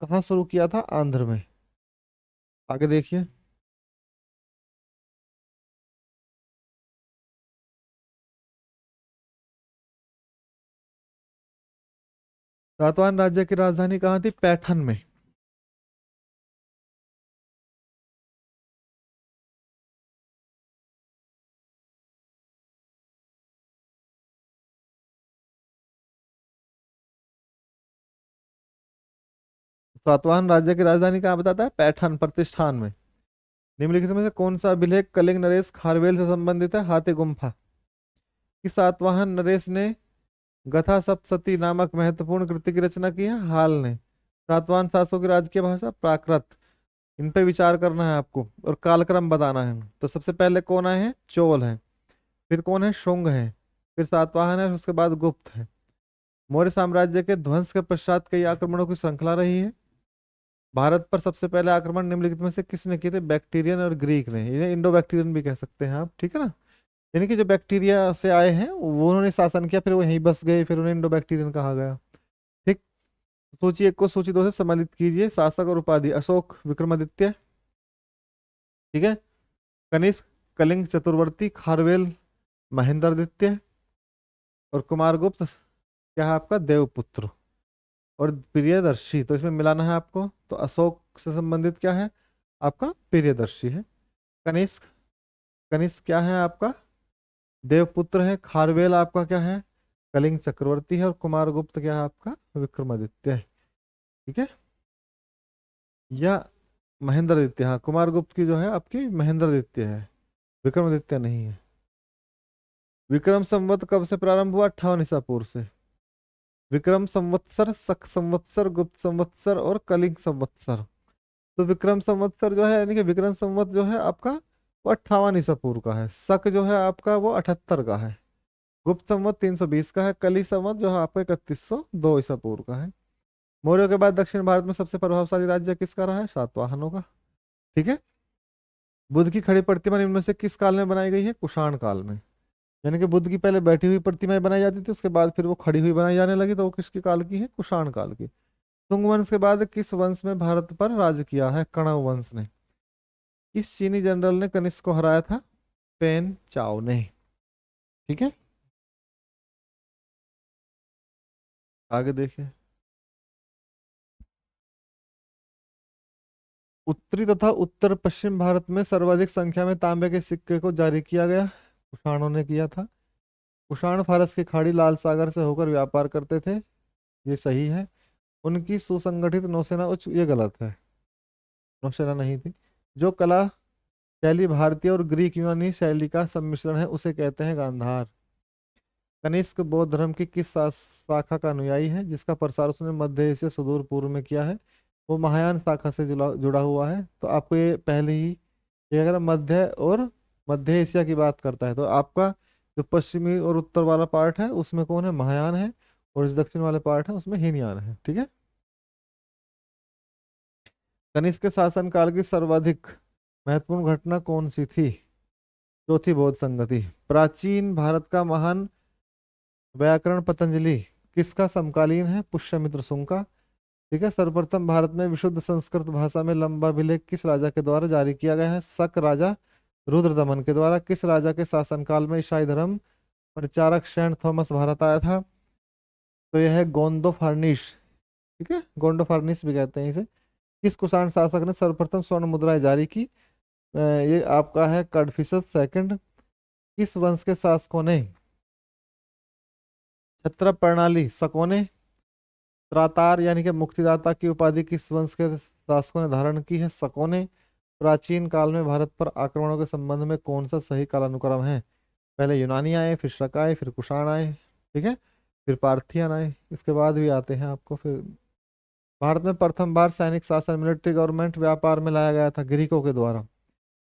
[SPEAKER 1] कहाँ शुरू किया था? आंध्र में। आगे देखिए, सातवाहन राज्य की राजधानी कहाँ थी? पैठन में। सातवाहन राज्य की राजधानी कहाँ बताता है? पैठन प्रतिष्ठान में। निम्नलिखित में से कौन सा अभिलेख कलिंग नरेश खारवेल से संबंधित है? हाथी गुम्फा। कि सातवाहन नरेश ने गथा सप्तशती नामक महत्वपूर्ण कृति की रचना की है? हाल ने। सातवाहन शासकों की राजकीय भाषा प्राकृत। इन पे विचार करना है आपको और कालक्रम बताना है। तो सबसे पहले कौन आए हैं? चोल है, फिर कौन है? शुंग है, फिर सातवाहन है, उसके बाद गुप्त है। मौर्य साम्राज्य के ध्वंस के पश्चात कई आक्रमणों की श्रृंखला रही है। भारत पर सबसे पहले आक्रमण निम्नलिखित में से किसने किए थे? बैक्टीरियन और ग्रीक ने। इन्हें इंडो बैक्टीरियन भी कह सकते हैं आप, ठीक है ना। यानी कि जो बैक्टीरिया से आए हैं वो उन्होंने शासन किया, फिर वो यहीं बस गए, फिर उन्हें इंडो बैक्टीरियन कहा गया। ठीक। सूची एक को सूची दो से सम्मिलित कीजिए। शासक और उपाधि: अशोक, विक्रमादित्य, ठीक है, कनिष्क, कलिंग, चतुर्वर्ती, खारवेल, महेंद्रदित्य, और कुमारगुप्त क्या है आपका? देवपुत्र और प्रियदर्शी। तो इसमें मिलाना है आपको। तो अशोक से संबंधित क्या है आपका? प्रियदर्शी है। कनिष्क, कनिष्क क्या है आपका? देवपुत्र है। खारवेल आपका क्या है? कलिंग चक्रवर्ती है। और कुमारगुप्त क्या है आपका? विक्रमादित्य है। ठीक है, या महेंद्रदित्य। हाँ, कुमारगुप्त की जो है आपकी महेंद्रदित्य है, विक्रमादित्य नहीं है। विक्रम संवत कब से प्रारंभ हुआ? 58 ईसा पूर्व से। विक्रम संवत्सर, शक संवत्सर, गुप्त संवत्सर और कलिंग संवत्सर। तो विक्रम संवत्सर जो है यानी कि विक्रम संवत जो है आपका वो 58 ईसा पूर्व का है। शक जो है आपका वो 78 का है। गुप्त संवत 320 का है। कली संवत जो है आपका 3102 ईसा पूर्व का है। मौर्यों के बाद दक्षिण भारत में सबसे प्रभावशाली राज्य किसका रहा है? सातवाहनों का। ठीक है। बुद्ध की खड़ी प्रतिमा इनमें से किस काल में बनाई गई है? कुषाण काल में। यानी कि बुद्ध की पहले बैठी हुई प्रतिमाएं बनाई जाती थी, उसके बाद फिर वो खड़ी हुई बनाई जाने लगी, तो वो किसके काल की है? कुषाण काल की। शुंग वंश के बाद किस वंश में भारत पर राज किया है? कणव वंश ने। किस चीनी जनरल ने कनिष्क को हराया था? पेन चाओ ने। ठीक है, आगे देखिए। उत्तरी तथा उत्तर पश्चिम भारत में सर्वाधिक संख्या में तांबे के सिक्के को जारी किया गया कुषाणों ने किया था। कुषाण फारस की खाड़ी लाल सागर से होकर व्यापार करते थे, ये सही है। उनकी सुसंगठित नौसेना उच्च, ये गलत है, नौसेना नहीं थी। जो कला शैली भारतीय और ग्रीक यूनानी शैली का सम्मिश्रण है उसे कहते हैं गांधार। कनिष्क बौद्ध धर्म की किस शाखा का अनुयायी है जिसका प्रसार उसने मध्य एशिया सुदूर पूर्व में किया है? वो महायान शाखा से जुड़ा जुड़ा हुआ है। तो आपको ये पहले ही, ये अगर मध्य और मध्य एशिया की बात करता है तो आपका जो पश्चिमी और उत्तर वाला पार्ट है उसमें कौन है? महायान है। और इस दक्षिण वाले पार्ट है उसमें हीनयान है। ठीक है। कनिष्क के शासनकाल की सर्वाधिक महत्वपूर्ण घटना कौन सी थी? चौथी बौद्ध संगति। प्राचीन भारत का महान व्याकरण पतंजलि किसका समकालीन है? पुष्यमित्र शुंग का। ठीक है। सर्वप्रथम भारत में विशुद्ध संस्कृत भाषा में लंबा अभिलेख किस राजा के द्वारा जारी किया गया है? शक राजा रुद्रदमन के द्वारा। किस राजा के शासनकाल में ईसाई धर्म प्रचारक सेंट थॉमस भारत आया था? तो यह है गोंदो फार्निश। ठीक है, गोंडो फार्निस भी कहते हैं इसे। किस कुषाण शासक ने सर्वप्रथम स्वर्ण मुद्राएं जारी की? ये आपका है कडफिसस सेकंड। किस वंश के शासकों ने छत्र प्रणाली सकोने। त्रातार यानी कि मुक्तिदाता की उपाधि किस वंश के शासकों ने धारण की है? सकोने। प्राचीन काल में भारत पर आक्रमणों के संबंध में कौन सा सही कालानुक्रम है? पहले यूनानी आए, फिर शक आए, फिर कुषाण आए, ठीक है, फिर पार्थियन आए, इसके बाद भी आते हैं आपको। फिर भारत में प्रथम बार सैनिक शासन मिलिट्री गवर्नमेंट व्यापार में लाया गया था ग्रीकों के द्वारा।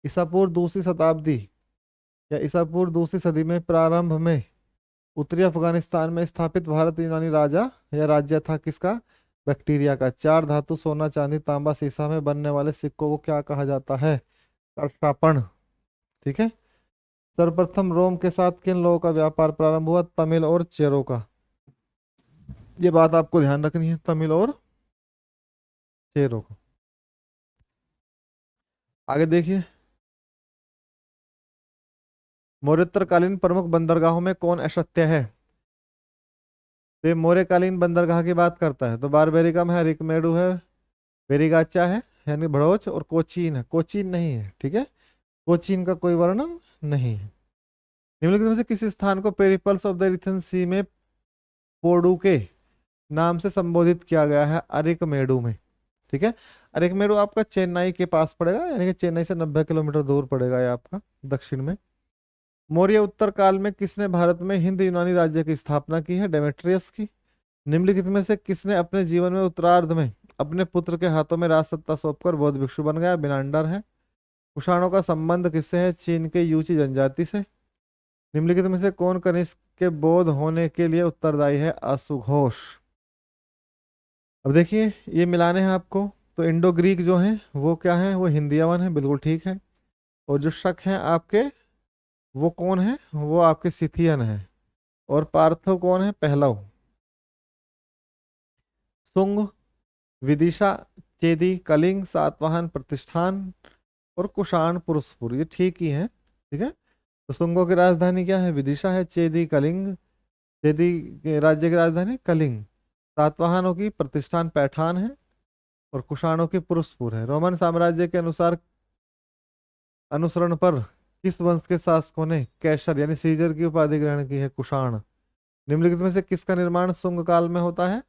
[SPEAKER 1] ईसा पूर्व दूसरी शताब्दी या ईसा पूर्व दूसरी सदी में प्रारंभ में उत्तरी अफगानिस्तान में स्थापित भारत यूनानी राजा या राज्य था किसका? बैक्टीरिया का। चार धातु सोना चांदी तांबा सीसा में बनने वाले सिक्कों को क्या कहा जाता है? कर्षापण। ठीक है। सर्वप्रथम रोम के साथ किन लोगों का व्यापार प्रारंभ हुआ? तमिल और चेरों का। ये बात आपको ध्यान रखनी है, तमिल और चेरों का। आगे देखिए, मौर्योत्तरकालीन प्रमुख बंदरगाहों में कौन अक्षत्य है? तो ये मौर्यकालीन बंदरगाह की बात करता है तो बारबेरिकम है, अरिकमेडु है, वेरिगाचा है यानी भड़ोच, और कोचीन है। कोचीन नहीं है, ठीक है, कोचीन का कोई वर्णन नहीं है। निम्नलिखित में से किस स्थान को पेरिपल्स ऑफ द इरिथन सी में पोर्डू के नाम से संबोधित किया गया है? अरिकमेडु में। ठीक है, अरिकमेडु आपका चेन्नई के पास पड़ेगा, यानी कि चेन्नई से 90 किलोमीटर दूर पड़ेगा ये आपका दक्षिण में। मौर्य उत्तर काल में किसने भारत में हिंद यूनानी राज्य की स्थापना की है? डेमेट्रियस की। निम्नलिखित में से किसने अपने जीवन में उत्तरार्ध में अपने पुत्र के हाथों में राज सत्ता सौंपकर बौद्ध भिक्षु बन गया? बिनांडर है। कुषाणों का संबंध किससे है? चीन के यूची जनजाति से। निम्नलिखित में से कौन कनिष्क के बौद्ध होने के लिए उत्तरदायी है? अशुघोष। अब देखिए ये मिलाने हैं आपको, तो इंडो ग्रीक जो है वो क्या है? वो हिंदियावन है, बिल्कुल ठीक है। और जो शक है आपके वो कौन है? वो आपके सिथियन है। और पार्थो कौन है? पहलव। सुंग, विदिशा, चेदी, कलिंग, सातवाहन, प्रतिष्ठान और कुषाण पुरुषपुर, ये ठीक ही है। ठीक है, तो सुंगों की राजधानी क्या है? विदिशा है। चेदी कलिंग, चेदी के राज्य की राजधानी कलिंग। सातवाहनों की प्रतिष्ठान पैठान है और कुषाणों की पुरुषपुर है। रोमन साम्राज्य के अनुसार अनुसरण पर किस वंश के शासकों ने कैसर यानी सीजर की उपाधि ग्रहण की है? कुषाण। निम्नलिखित में से किसका निर्माण शुंग काल में होता है?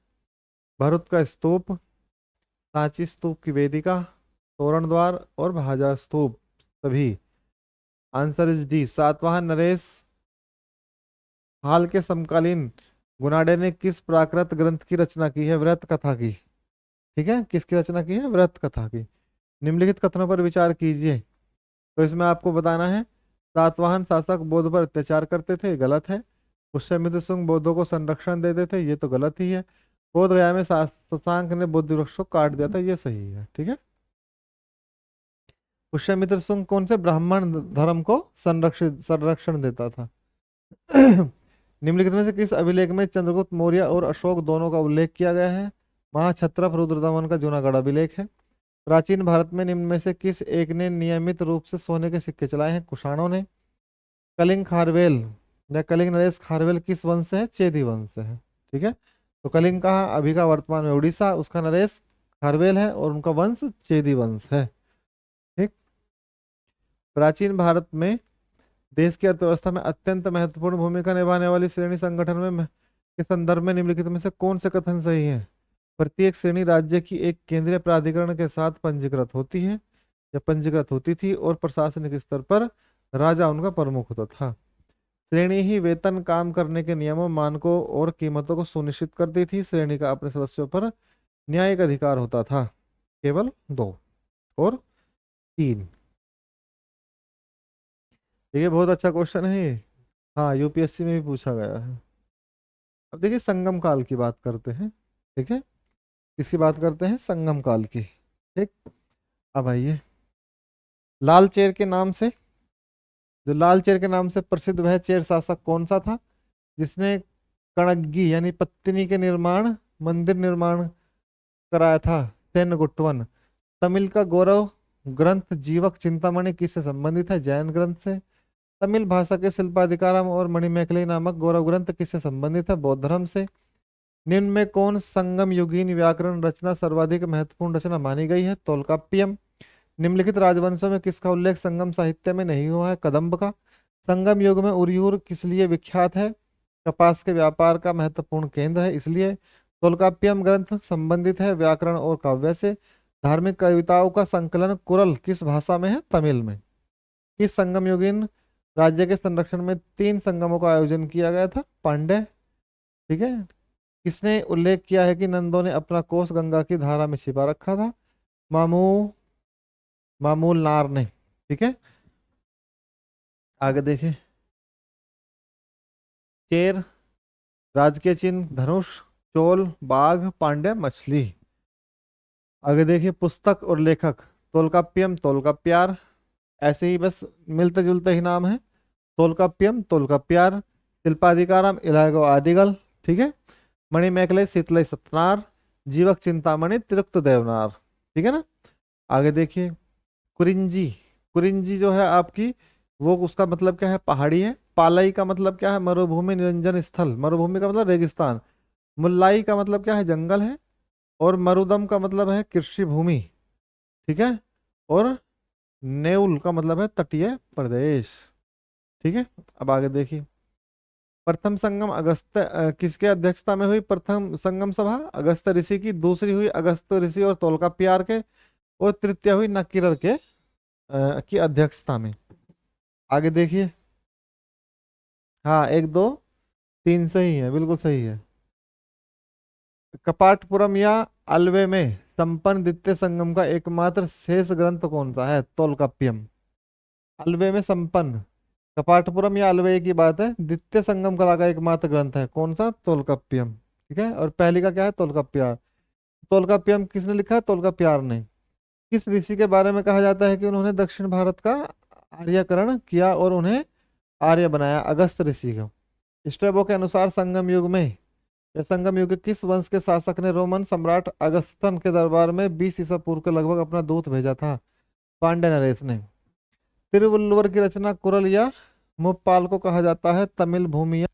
[SPEAKER 1] भरुत का स्तूप, सांची स्तूप की वेदिका, तोरण द्वार और भाजा स्तूप सभी। आंसर इज डी, सातवाहन नरेश। हाल के समकालीन गुनाडे ने किस प्राकृत ग्रंथ की रचना की है? व्रत कथा की। ठीक है, किसकी रचना की है? व्रत कथा की। निम्नलिखित कथनों पर विचार कीजिए। तो इसमें आपको बताना है, सातवाहन शासक बौद्ध पर अत्याचार करते थे, गलत है। पुष्यमित्र शुंग बौद्धों को संरक्षण देते थे, ये तो गलत ही है। बोध गया में शशांक ने बुद्ध वृक्ष को काट दिया था, ये सही है। ठीक है, पुष्यमित्र शुंग कौन से ब्राह्मण धर्म को संरक्षण देता था? निम्नलिखित में से किस अभिलेख में चंद्रगुप्त मौर्य और अशोक दोनों का उल्लेख किया गया है? महाक्षत्रप रुद्रदमन का जूनागढ़ अभिलेख है। प्राचीन भारत में निम्न में से किस एक ने नियमित रूप से सोने के सिक्के चलाए हैं? कुषाणों ने। कलिंग खारवेल या कलिंग नरेश खारवेल किस वंश से है? चेदी वंश से है। ठीक है, तो कलिंग कहाँ? अभी का वर्तमान में उड़ीसा, उसका नरेश खारवेल है और उनका वंश चेदी वंश है। ठीक, प्राचीन भारत में देश की अर्थव्यवस्था में अत्यंत महत्वपूर्ण भूमिका निभाने वाली श्रेणी संगठन में के संदर्भ में निम्नलिखित में से कौन से कथन सही है? प्रत्येक श्रेणी राज्य की एक केंद्रीय प्राधिकरण के साथ पंजीकृत होती है या पंजीकृत होती थी और प्रशासनिक स्तर पर राजा उनका प्रमुख होता था। श्रेणी ही वेतन, काम करने के नियमों, मानकों और कीमतों को सुनिश्चित करती थी। श्रेणी का अपने सदस्यों पर न्यायिक अधिकार होता था। केवल 2 और 3। देखिए बहुत अच्छा क्वेश्चन है ये, हाँ यूपीएससी में भी पूछा गया है। अब देखिए संगम काल की बात करते हैं। ठीक है, किसकी बात करते हैं? संगम काल की। ठीक, अब आइए, लाल चेर के नाम से, जो लाल चेर के नाम से प्रसिद्ध वह चेर शासक कौन सा था जिसने कणग्गी यानी पत्तिनी के निर्माण, मंदिर निर्माण कराया था? सेनगुट्टवन। तमिल का गौरव ग्रंथ जीवक चिंतामणि किससे संबंधित है? जैन ग्रंथ से। तमिल भाषा के शिल्पाधिकारम और मणिमेखली नामक गौरव ग्रंथ किससे संबंधित है? बौद्ध धर्म से। निम्न में कौन संगम युगीन व्याकरण रचना सर्वाधिक महत्वपूर्ण रचना मानी गई है? तोलकाप्पियम। निम्नलिखित राजवंशों में किसका उल्लेख संगम साहित्य में नहीं हुआ है? कदंब का। संगम युग में उरियूर किस लिए विख्यात है? कपास के व्यापार का महत्वपूर्ण केंद्र है, इसलिए तोल्काप्पियम ग्रंथ संबंधित है व्याकरण और काव्य से। धार्मिक कविताओं का संकलन कुरल किस भाषा में है? तमिल में। किस संगम युगीन राज्य के संरक्षण में 3 संगमों का आयोजन किया गया था? पांड्य। ठीक है। किसने उल्लेख किया है कि नंदों ने अपना कोष गंगा की धारा में छिपा रखा था? मामू मामूल नार ने। ठीक है। आगे देखिए। चेर, राजकीय चिन्ह धनुष, चोल बाघ, पांड्य मछली। आगे देखिए पुस्तक और लेखक। तोल्काप्पियम तोल्काप्पियार, ऐसे ही बस मिलते जुलते ही नाम है। तोल्काप्पियम तोल्काप्पियार। शिल्पाधिकारम इलागो आदिगल। ठीक है। मणिमेखले शीतलय सतनार। जीवक चिंतामणि तिरुक्त देवनार। ठीक है ना। आगे देखिए कुरिंजी। कुरिंजी जो है आपकी, वो उसका मतलब क्या है? पहाड़ी है। पालई का मतलब क्या है? मरुभूमि निरंजन स्थल। मरुभूमि का मतलब रेगिस्तान। मुल्लाई का मतलब क्या है? जंगल है। और मरुदम का मतलब है कृषि भूमि। ठीक है। और नेउल का मतलब है तटीय प्रदेश। ठीक है। अब आगे देखिए प्रथम संगम अगस्त किसके अध्यक्षता में हुई? प्रथम संगम सभा अगस्त ऋषि की, दूसरी हुई अगस्त ऋषि और तोल्काप्पियार के, और तृतीय हुई नक्कीरर के की अध्यक्षता में। आगे देखिए। हाँ, 1 2 3 सही है, बिल्कुल सही है। कपाटपुरम या अल्वे में संपन्न द्वितीय संगम का एकमात्र शेष ग्रंथ कौन सा है? तोल्काप्पियम। अल्वे में संपन्न, कपाटपुरम या अल्वे की बात है। द्वितीय संगम कला का एकमात्र ग्रंथ है कौन सा? तोल्काप्पियम। ठीक है। और पहली का क्या है? तोल्काप्पियार। तोल्काप्पियम किसने लिखा है? तोल्काप्पियार ने। किस ऋषि के बारे में कहा जाता है कि उन्होंने दक्षिण भारत का आर्यकरण किया और उन्हें आर्य बनाया? अगस्त ऋषि को। स्ट्रैबो के अनुसार संगम युग में, या संगम युग के किस वंश के शासक ने रोमन सम्राट अगस्तन के दरबार में 20 ईसा पूर्व के लगभग अपना दूत भेजा था? पांड्य नरेश ने। तिरुवल्लुवर की रचना कुरल या मुप्पाल को कहा जाता है? तमिल भूमि।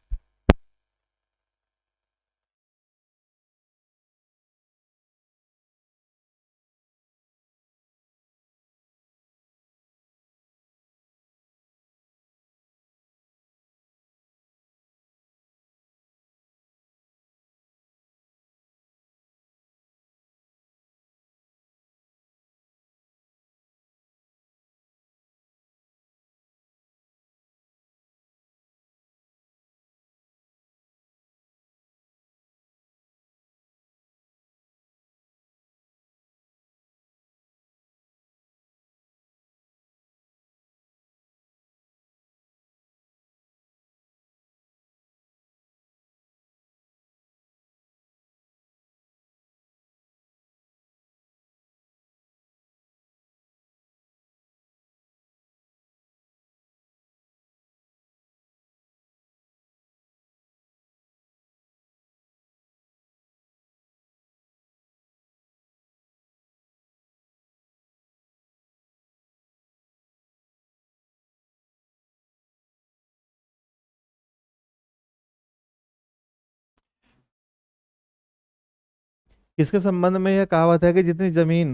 [SPEAKER 1] किसके संबंध में यह कहावत है कि जितनी जमीन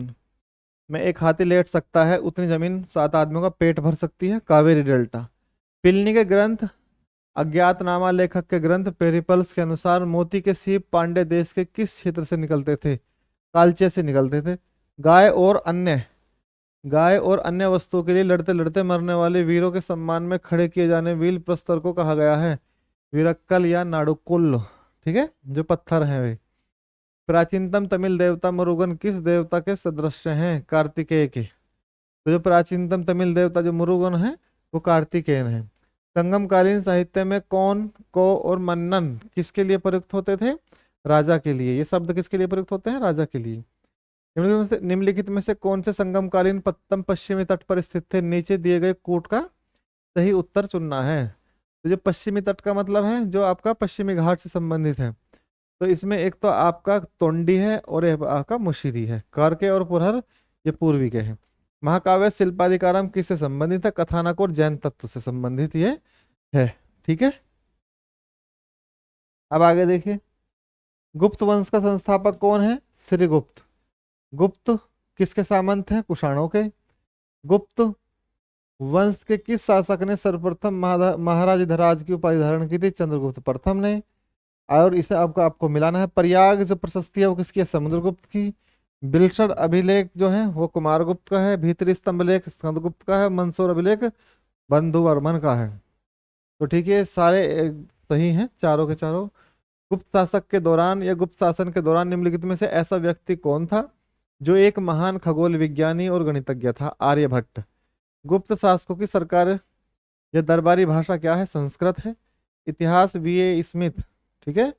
[SPEAKER 1] में एक हाथी लेट सकता है उतनी जमीन 7 आदमियों का पेट भर सकती है? कावेरी डेल्टा। पिलनी के ग्रंथ, अज्ञातनामा लेखक के ग्रंथ पेरिपल्स के अनुसार मोती के सीप पांड्य देश के किस क्षेत्र से निकलते थे? कालचे से निकलते थे। गाय और अन्य गाय और अन्य वस्तुओं के लिए लड़ते लड़ते मरने वाले वीरों के सम्मान में खड़े किए जाने वील प्रस्तर को कहा गया है? वीरक्कल या नाडुकुल। ठीक है। जो पत्थर है वे। प्राचीनतम तमिल देवता मुरुगन किस देवता के सदृश हैं? कार्तिकेय के। तो जो प्राचीनतम तमिल देवता जो मुरुगन है वो कार्तिकेयन है। संगमकालीन साहित्य में कौन को और मन्नन किसके लिए प्रयुक्त होते थे? राजा के लिए। ये शब्द किसके लिए प्रयुक्त होते हैं? राजा के लिए। निम्नलिखित में से कौन से संगमकालीन पत्तम पश्चिमी तट पर स्थित थे? नीचे दिए गए कूट का सही उत्तर चुनना है। तो जो पश्चिमी तट का मतलब है जो आपका पश्चिमी घाट से संबंधित है, तो इसमें एक तो आपका तोंडी है और एक आपका मुशिरी है। कार्के और पुरहर ये पूर्वी के हैं। महाकाव्य शिल्पाधिकारम किससे संबंधित है? कथानक और जैन तत्व से संबंधित ये है। ठीक है। अब आगे देखिए गुप्त वंश का संस्थापक कौन है? श्रीगुप्त। गुप्त किसके सामंत हैं? कुषाणों के। गुप्त वंश के किस शासक ने सर्वप्रथम महाराज धराज की उपाधि धारण की थी? चंद्रगुप्त प्रथम ने। और इसे आपको आपको मिलाना है। प्रयाग जो प्रशस्ति है वो किसकी है? समुद्रगुप्त की। बिलसर अभिलेख जो है वो कुमारगुप्त का है। भीतरी स्तंभलेख स्कंदगुप्त का है। मंसूर अभिलेख बंधुवर्मन का है। तो ठीक है, सारे सही हैं चारों के चारों। गुप्त शासक के दौरान या गुप्त शासन के दौरान निम्नलिखित में से ऐसा व्यक्ति कौन था जो एक महान खगोल विज्ञानी और गणितज्ञ था? आर्यभट्ट। गुप्त शासकों की सरकार या दरबारी भाषा क्या है? संस्कृत है। इतिहास वीए स्मिथ। ठीक है,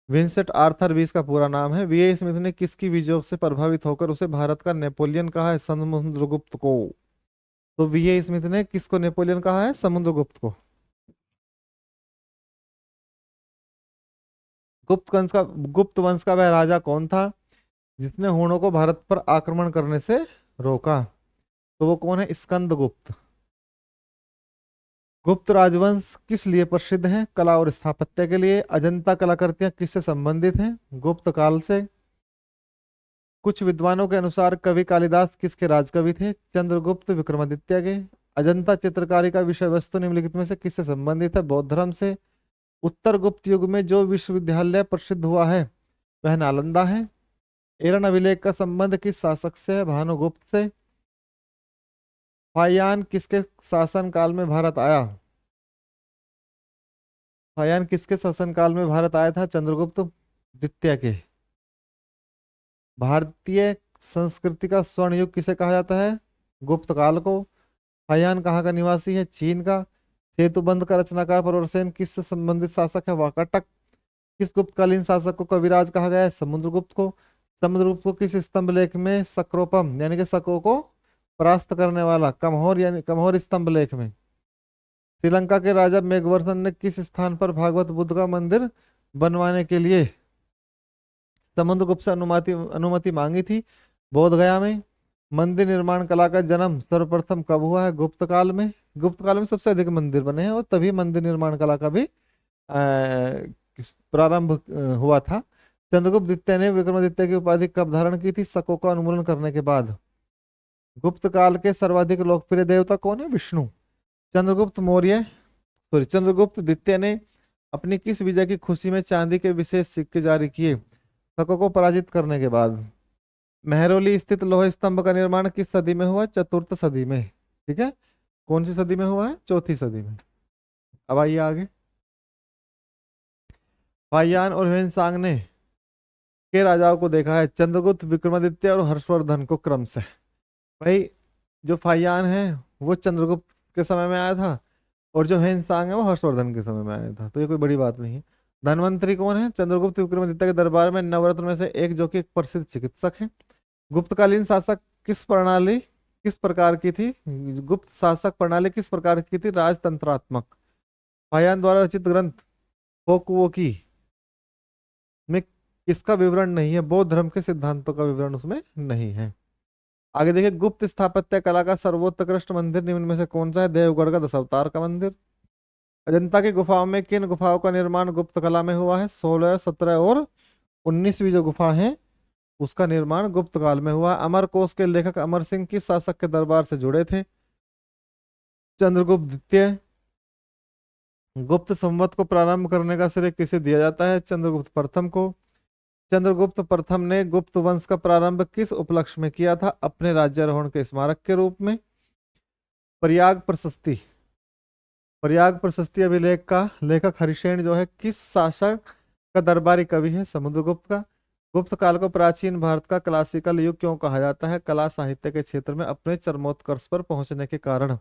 [SPEAKER 1] विंसेंट आर्थर भी इसका पूरा नाम है। वीए स्मिथ ने किसकी विजयों से प्रभावित होकर उसे भारत का नेपोलियन कहा है? समुद्रगुप्त को। तो वीए स्मिथ ने किसको नेपोलियन कहा है? समुद्रगुप्त को। गुप्त वंश का वह राजा कौन था जिसने हुणों को भारत पर आक्रमण करने से रोका? तो वो कौन है? स्कंदगुप्त। गुप्त राजवंश किस लिए प्रसिद्ध है? कला और स्थापत्य के लिए। अजंता कलाकृतियां किससे संबंधित हैं? गुप्त काल से। कुछ विद्वानों के अनुसार कवि कालिदास किसके राजकवि थे? चंद्रगुप्त विक्रमादित्य के। अजंता चित्रकारी का विषय वस्तु निम्नलिखित में से किससे संबंधित है? बौद्ध धर्म से। उत्तर गुप्त युग में जो विश्वविद्यालय प्रसिद्ध हुआ है वह नालंदा है। एरन अभिलेख का संबंध किस शासक से है? भानुगुप्त से। फाहियान किसके शासन काल में भारत आया? फाहियान किसके शासन काल में भारत आया था? चंद्रगुप्त द्वितीय के। भारतीय संस्कृति का स्वर्ण युग किसे कहा जाता है? गुप्त काल को। फाहियान कहाँ का निवासी है? चीन का। सेतुबंध का रचनाकार प्रवरसेन किससे संबंधित शासक है? वाकाटक। किस गुप्तकालीन शासक को कविराज कहा गया है? समुद्रगुप्त को। समुद्रगुप्त को किस स्तंभ लेख में सक्रोपम यानी कि शकों को परास्त करने वाला? कमहोर यानी कमहोर स्तंभ लेख में। श्रीलंका के राजा मेघवर्धन ने किस स्थान पर भागवत बुद्ध का मंदिर बनवाने के लिए समुद्रगुप्त से अनुमति अनुमति मांगी थी? बोध गया में। मंदिर निर्माण कला का जन्म सर्वप्रथम कब हुआ है? गुप्त काल में। गुप्त काल में सबसे अधिक मंदिर बने हैं और तभी मंदिर निर्माण कला का भी प्रारंभ हुआ था। चंद्रगुप्त द्वितीय ने विक्रमादित्य की उपाधि कब धारण की थी? शकों का उन्मूलन करने के बाद। गुप्त काल के सर्वाधिक लोकप्रिय देवता कौन है? विष्णु। चंद्रगुप्त मौर्य चंद्रगुप्त द्वितीय ने अपनी किस विजय की खुशी में चांदी के विशेष सिक्के जारी किए शकों को पराजित करने के बाद? मेहरौली स्थित लौह स्तंभ का निर्माण किस सदी में हुआ? चतुर्थ सदी में। ठीक है, कौन सी सदी में हुआ है? चौथी सदी में। अब आइए आगे। फाहियान और ह्वेनसांग ने के राजाओं को देखा है? चंद्रगुप्त, विक्रमादित्य और हर्षवर्धन को क्रम से। भाई जो फाहियान है वो चंद्रगुप्त के समय में आया था और जो ह्वेनसांग है वो हर्षवर्धन के समय में आया था, तो ये कोई बड़ी बात नहीं है। धनवंतरी कौन है? चंद्रगुप्त विक्रमादित्य के दरबार में नवरत्न में से एक जो कि एक प्रसिद्ध चिकित्सक है। गुप्तकालीन शासक किस प्रकार की थी? गुप्त शासक प्रणाली किस प्रकार की थी? राजतंत्रात्मक। फाहियान द्वारा रचित ग्रंथ फोकवोकी में किसका विवरण नहीं है? बौद्ध धर्म के सिद्धांतों का विवरण उसमें नहीं है। आगे देखिए, गुप्त स्थापत्य कला का सर्वोत्कृष्ट मंदिर निम्न में से कौन सा है? देवगढ़ का दशावतार का मंदिर। अजंता की गुफाओं में किन गुफाओं का निर्माण गुप्त कला में हुआ है? 16, 17 और 19वीं जो गुफा है उसका निर्माण गुप्त काल में हुआ। अमरकोश के लेखक अमर सिंह किस शासक के दरबार से जुड़े थे? चंद्रगुप्त द्वितीय। गुप्त संवत को प्रारंभ करने का श्रेय किसे दिया जाता है? चंद्रगुप्त प्रथम को। चंद्रगुप्त प्रथम ने गुप्त वंश का प्रारंभ किस उपलक्ष्य में किया था? अपने राज्यारोहण के स्मारक के रूप में। प्रयाग प्रशस्ति अभिलेख का लेखक हरिशेन जो है किस शासक का दरबारी कवि है? समुद्रगुप्त का। गुप्त काल को प्राचीन भारत का क्लासिकल युग क्यों कहा जाता है? कला साहित्य के क्षेत्र में अपने चरमोत्कर्ष पर पहुंचने के कारण।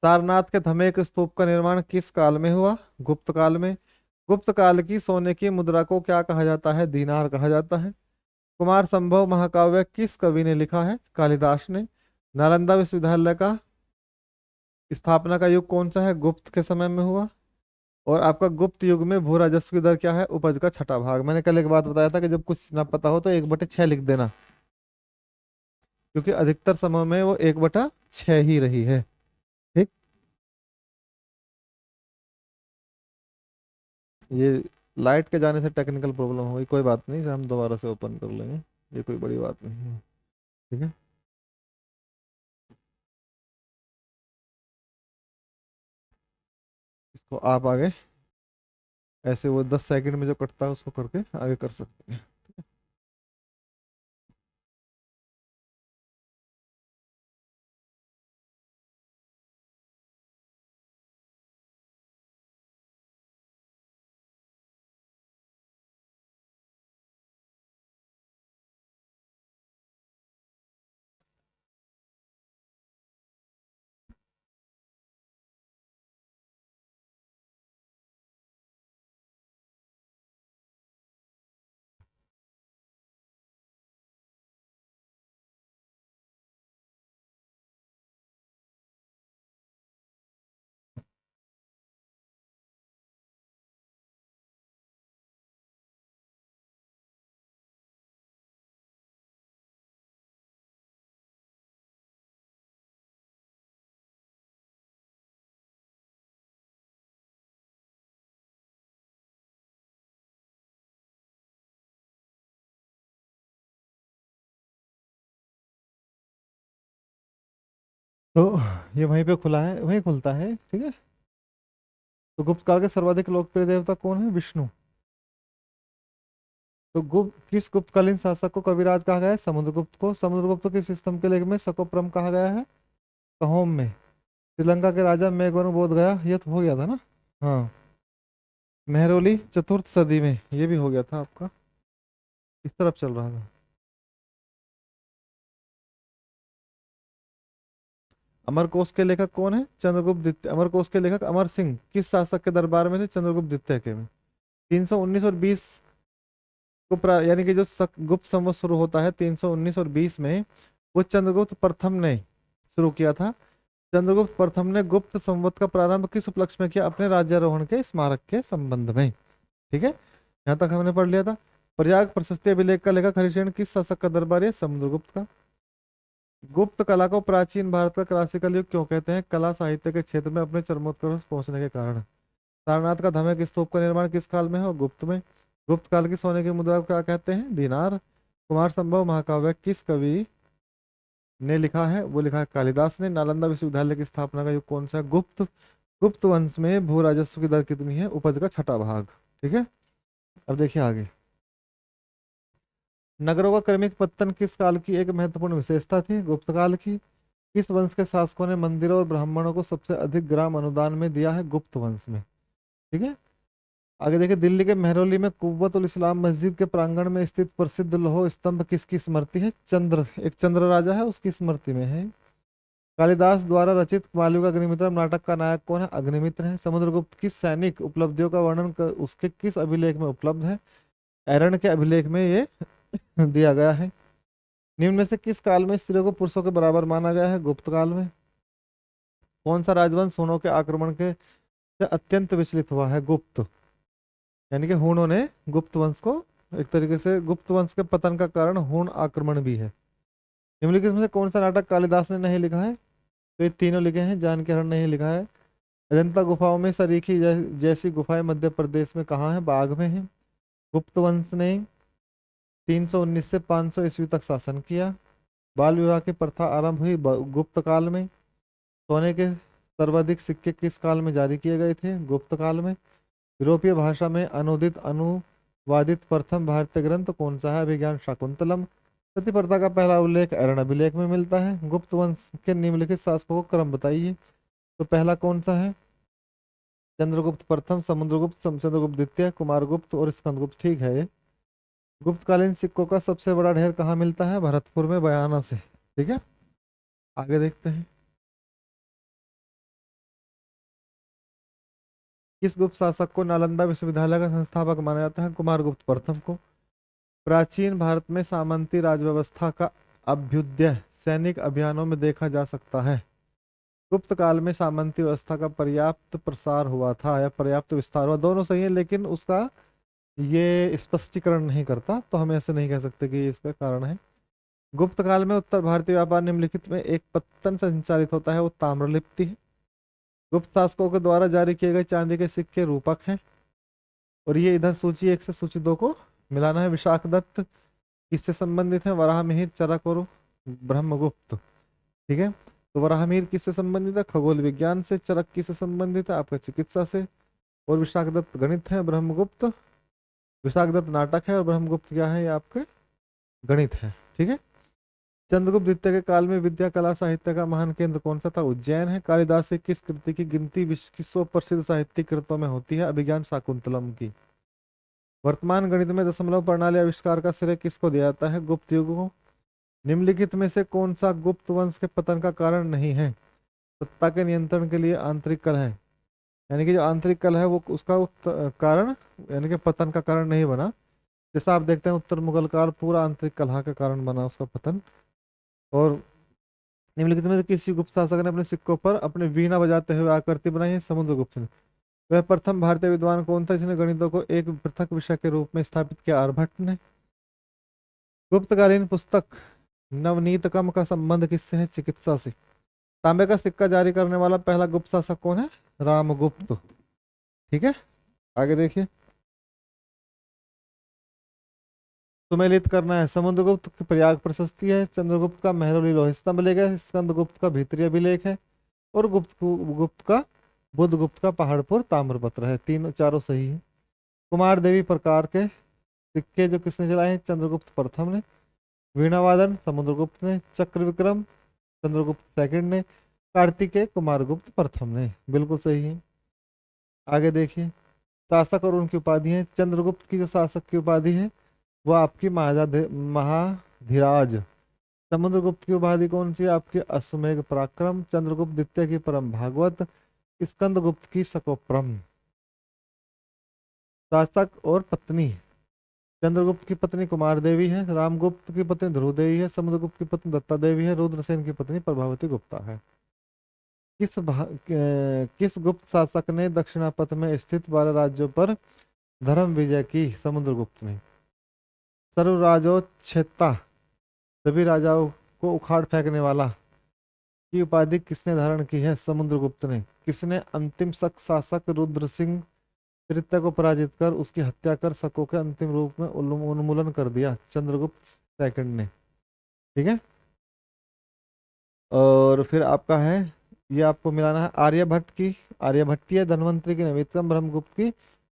[SPEAKER 1] सारनाथ के धमेक स्तूप का निर्माण किस काल में हुआ? गुप्त काल में। गुप्त काल की सोने की मुद्रा को क्या कहा जाता है? दीनार कहा जाता है। कुमार संभव महाकाव्य किस कवि ने लिखा है? कालिदास ने। नालंदा विश्वविद्यालय का स्थापना का युग कौन सा है? गुप्त के समय में हुआ। और आपका गुप्त युग में भू राजस्व की दर क्या है? उपज का छठा भाग। मैंने कल एक बात बताया था कि जब कुछ ना पता हो तो 1/6 लिख देना, क्योंकि अधिकतर समय में वो 1/6 ही रही है। ठीक, ये लाइट के जाने से टेक्निकल प्रॉब्लम हो गई, कोई बात नहीं, हम दोबारा से ओपन कर लेंगे, ये कोई बड़ी बात नहीं है। ठीक है। इसको आप आगे ऐसे वो 10 सेकंड में जो कटता है उसको करके आगे कर सकते हैं। तो ये वहीं पे खुला है, वहीं खुलता है, ठीक है। तो गुप्त काल के सर्वाधिक लोकप्रिय देवता कौन है? विष्णु। तो गुप्त किस गुप्तकालीन शासक को कविराज कहा गया है? समुद्रगुप्त को। समुद्रगुप्त को किस स्तंभ के लेख में शकोप्रम कहा गया है? कहोम में। श्रीलंका के राजा मेघवरु बोध गया, ये तो हो गया था ना। हाँ। मेहरौली चतुर्थ सदी में, ये भी हो गया था आपका, इस तरफ चल रहा था। अमरकोश के लेखक कौन है? चंद्रगुप्त द्वितीय। अमरकोश के लेखक अमर सिंह किस शासक के दरबार में थे? चंद्रगुप्त द्वितीय के में। 319 और 20 को यानी कि जो गुप्त संवत शुरू होता है 319 और 20 में, वो चंद्रगुप्त प्रथम ने शुरू किया था। चंद्रगुप्त प्रथम ने गुप्त संवत का प्रारंभ किस उपलक्ष्य में किया? अपने राज्यारोहण के स्मारक के संबंध में। ठीक है, यहाँ तक हमने पढ़ लिया था। प्रयाग प्रशस्ति अभिलेख का लेखक हरिशेन किस शासक का दरबार है? समुद्रगुप्त का। गुप्त कला को प्राचीन भारत का क्लासिकल युग क्यों कहते हैं? कला साहित्य के क्षेत्र में अपने चरमोत्कर्ष पहुंचने के कारण। सारनाथ का धमेक स्तूप का निर्माण किस काल में है? गुप्त में। गुप्त काल की सोने की मुद्रा को क्या कहते हैं? दीनार। कुमार संभव महाकाव्य किस कवि ने लिखा है? वो लिखा है कालिदास ने। नालंदा विश्वविद्यालय की स्थापना का युग कौन सा है? गुप्त। गुप्त वंश में भू राजस्व की दर कितनी है? उपज का छठा भाग। ठीक है, अब देखिए आगे। नगरों का क्रमिक पत्तन किस काल की एक महत्वपूर्ण विशेषता थी? गुप्त काल की। किस वंश के शासकों ने मंदिरों और ब्राह्मणों को सबसे अधिक ग्राम अनुदान में दिया है? गुप्त वंश में। ठीक है, आगे देखिए। दिल्ली के मेहरौली में कुव्वतुल इस्लाम मस्जिद के प्रांगण में स्थित प्रसिद्ध लौह स्तंभ किसकी स्मृति है? चंद्र, एक चंद्र राजा है उसकी स्मृति में है। कालिदास द्वारा रचित मालविका अग्निमित्रम नाटक का नायक कौन है? अग्निमित्र है। समुद्रगुप्त की सैनिक उपलब्धियों का वर्णन उसके किस अभिलेख में उपलब्ध है? ऐरण के अभिलेख में ये दिया गया है। निम्न में से किस काल में स्त्रियों को पुरुषों के बराबर माना गया है? गुप्त काल में। कौन सा राजवंश हूणों के आक्रमण के से अत्यंत विचलित हुआ है? गुप्त। यानी कि हूणों ने गुप्त वंश को, एक तरीके से गुप्त वंश के पतन का कारण हूण आक्रमण भी है। निम्नलिखित में से कौन सा नाटक कालिदास ने नहीं लिखा है? तो ये तीनों लिखे हैं। जानकी हरण नहीं लिखा है। अजंता गुफाओं में सरीखी जैसी गुफाएं मध्य प्रदेश में कहाँ है? बाघ में है। गुप्त वंश ने 319 से 500 ईस्वी तक शासन किया। बाल विवाह की प्रथा आरंभ हुई गुप्त काल में। सोने के सर्वाधिक सिक्के किस काल में जारी किए गए थे? गुप्त काल में। यूरोपीय भाषा में अनुदित अनुवादित प्रथम भारतीय ग्रंथ कौन सा है? अभिज्ञान शाकुंतलम। सती प्रथा का पहला उल्लेख ऐरण अभिलेख में मिलता है। गुप्त वंश के निम्नलिखित शासकों को क्रम बताइए। तो पहला कौन सा है? चंद्रगुप्त प्रथम, समुद्रगुप्त, चंद्रगुप्त द्वितीय, कुमारगुप्त और स्कंदगुप्त। ठीक है ये। गुप्तकालीन सिक्कों का सबसे बड़ा ढेर कहाँ मिलता है? भरतपुर में, बयाना से। ठीक है, आगे देखते हैं। किस गुप्त शासक को नालंदा विश्वविद्यालय का संस्थापक माना जाता है? कुमारगुप्त प्रथम को। प्राचीन भारत में सामंती राजव्यवस्था का अभ्युदय सैनिक अभियानों में देखा जा सकता है। गुप्त काल में सामंती व्यवस्था का पर्याप्त प्रसार हुआ था या पर्याप्त विस्तार हुआ, दोनों सही है, लेकिन उसका ये स्पष्टीकरण नहीं करता, तो हम ऐसे नहीं कह सकते कि ये इसका कारण है। गुप्त काल में उत्तर भारतीय व्यापार निम्नलिखित में एक पत्तन से संचालित होता है, वो ताम्रलिप्ति है। गुप्त शासकों के द्वारा जारी किए गए चांदी के सिक्के रूपक हैं। और ये इधर सूची 1 से सूची 2 को मिलाना है। विशाख दत्त किससे संबंधित है? वराह मिहिर, चरक और ब्रह्मगुप्त। ठीक है, तो वराहमिहिर किससे संबंधित है? खगोल विज्ञान से। चरक किससे संबंधित है? आपका चिकित्सा से। और विशाखदत्त गणित है। ब्रह्मगुप्त विशाखदत्त नाटक है और ब्रह्मगुप्त क्या है? ये आपके गणित है। ठीक है। चंद्रगुप्त द्वितीय के काल में विद्या कला साहित्य का महान केंद्र कौन सा था? उज्जैन है। कालिदास की किस कृति की गिनती विश्व की 100 प्रसिद्ध साहित्यिक कृतों में होती है? अभिज्ञान शाकुंतलम की। वर्तमान गणित में दशमलव प्रणाली आविष्कार का श्रेय किसको दिया जाता है? गुप्त युग को। निम्नलिखित में से कौन सा गुप्त वंश के पतन का कारण नहीं है? सत्ता के नियंत्रण के लिए आंतरिक कलह है, यानी कि जो आंतरिक कलह है वो उसका कारण, यानी कि पतन का कारण नहीं बना। जैसा आप देखते हैं उत्तर मुगल काल पूरा आंतरिक कलह का कारण बना उसका पतन। और निम्नलिखित में से किसी गुप्त शासक ने अपने सिक्कों पर अपने वीणा बजाते हुए आकृति बनाई है? समुद्रगुप्त ने। वह प्रथम भारतीय विद्वान कौन था जिसने गणितों को एक पृथक विषय के रूप में स्थापित किया? आर्यभट्ट ने। गुप्तकालीन पुस्तक नवनीतकम का संबंध किससे है? चिकित्सा से। तांबे का सिक्का जारी करने वाला पहला गुप्त शासक कौन है? रामगुप्त। ठीक है, आगे देखिए। सुमेलित करना है। समुद्रगुप्त की प्रयाग प्रशस्ति है। चंद्रगुप्त का मेहरौली लोह स्तंभ लेख है। स्कंदगुप्त का भीतरी अभिलेख है। और गुप्त का बुधगुप्त का पहाड़पुर ताम्रपत्र है। तीनों चारों सही है। कुमार देवी प्रकार के सिक्के जो किसने चलाए हैं? चंद्रगुप्त प्रथम ने। वीणावादन समुद्रगुप्त ने। चक्र विक्रम चंद्रगुप्त सेकंड ने। कार्तिकेय कुमारगुप्त प्रथम ने। बिल्कुल सही है। आगे देखिए। शासक और उनकी उपाधि है। चंद्रगुप्त की जो शासक की उपाधि है वो आपकी महाधिराज। समुद्रगुप्त की उपाधि कौन सी है? आपकी अश्वमेघ पराक्रम। चंद्रगुप्त द्वितीय की परम भागवत। स्कंदगुप्त की शकोप्रम। शासक और पत्नी। चंद्रगुप्त की पत्नी कुमार देवी है। रामगुप्त की पत्नी ध्रुव देवी है। समुद्रगुप्त की पत्नी दत्ता देवी है। रुद्रसेन की पत्नी प्रभावती गुप्ता है। किस गुप्त शासक ने दक्षिणापथ में स्थित 12 राज्यों पर धर्म विजय की? समुद्रगुप्त ने। सर्वराजोच्छेता सभी राजाओं को उखाड़ फेंकने वाला की उपाधि किसने धारण की है? समुद्रगुप्त ने। किसने अंतिम शक शासक रुद्र सिंह तृतीय को पराजित कर उसकी हत्या कर शकों के अंतिम रूप में उन्मूलन कर दिया? चंद्रगुप्त सेकंड ने। ठीक है। और फिर आपका है, ये आपको मिलाना है आर्यभट्ट की आर्यभट्टीय, धन्वंतरि की नवीनतम, ब्रह्मगुप्त की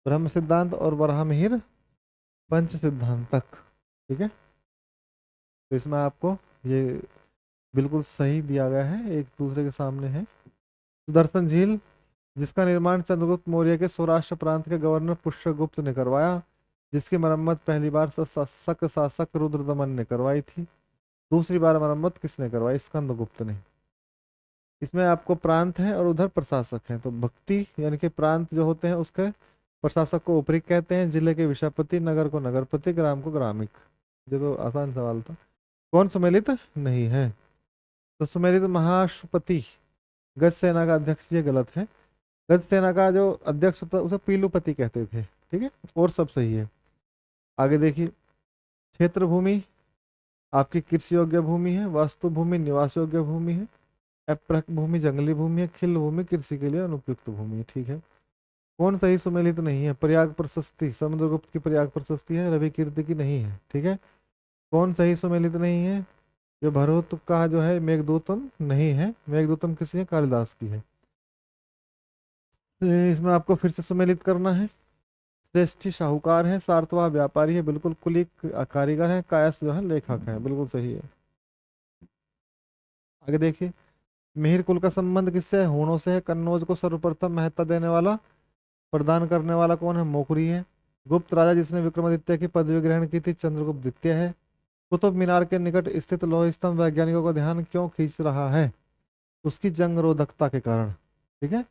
[SPEAKER 1] ब्रह्म सिद्धांत और वराहमिहिर पंच सिद्धांतक। ठीक है। तो इसमें आपको ये बिल्कुल सही दिया गया है, एक दूसरे के सामने है। सुदर्शन झील जिसका निर्माण चंद्रगुप्त मौर्य के सौराष्ट्र प्रांत के गवर्नर पुष्यगुप्त ने करवाया, जिसकी मरम्मत पहली बार शक शासक रुद्रदमन ने करवाई थी। दूसरी बार मरम्मत किसने करवाई? स्कंदगुप्त ने। इसमें आपको प्रांत है और उधर प्रशासक है, तो भक्ति यानी कि प्रांत जो होते हैं उसके प्रशासक को उपरिक कहते हैं, जिले के विषापति, नगर को नगरपति, ग्राम को ग्रामिक। ये तो आसान सवाल था। कौन सुमेलित नहीं है? तो सुमेलित महाश्वपति गज सेना का अध्यक्ष, ये गलत है। गज सेना का जो अध्यक्ष होता है उसे पीलूपति कहते थे। ठीक है, और सब सही है। आगे देखिए। क्षेत्र भूमि आपकी कृषि योग्य भूमि है। वास्तु भूमि निवास योग्य भूमि है। अप्रक भूमि जंगली भूमि है। खिल भूमि कृषि के लिए अनुपयुक्त भूमि है। ठीक है। कौन सही सुमेलित नहीं है? प्रयाग प्रशस्ति समुद्रगुप्त की प्रयाग प्रशस्ति है, रवि कीर्ति की नहीं है। ठीक है। कौन सही सुमेलित नहीं है? जो भरत का जो है मेघदूतम नहीं है, मेघदूतम किसी है? कालिदास की है। इसमें आपको फिर से सुमेलित करना है। श्रेष्ठी शाहूकार है। सार्थवाह व्यापारी है। बिल्कुल। कुलिक कारीगर है। कायस जो है लेखक है। बिल्कुल सही है। आगे देखिए। मिहिर कुल का संबंध किससे है? हूणों से है। कन्नौज को सर्वप्रथम महत्ता देने वाला प्रदान करने वाला कौन है? मौखरी है। गुप्त राजा जिसने विक्रमादित्य की पदवी ग्रहण की थी? चंद्रगुप्त द्वितीय है। कुतुब मीनार के निकट स्थित लौह स्तंभ वैज्ञानिकों का ध्यान क्यों खींच रहा है? उसकी जंग रोधकता के कारण। ठीक है।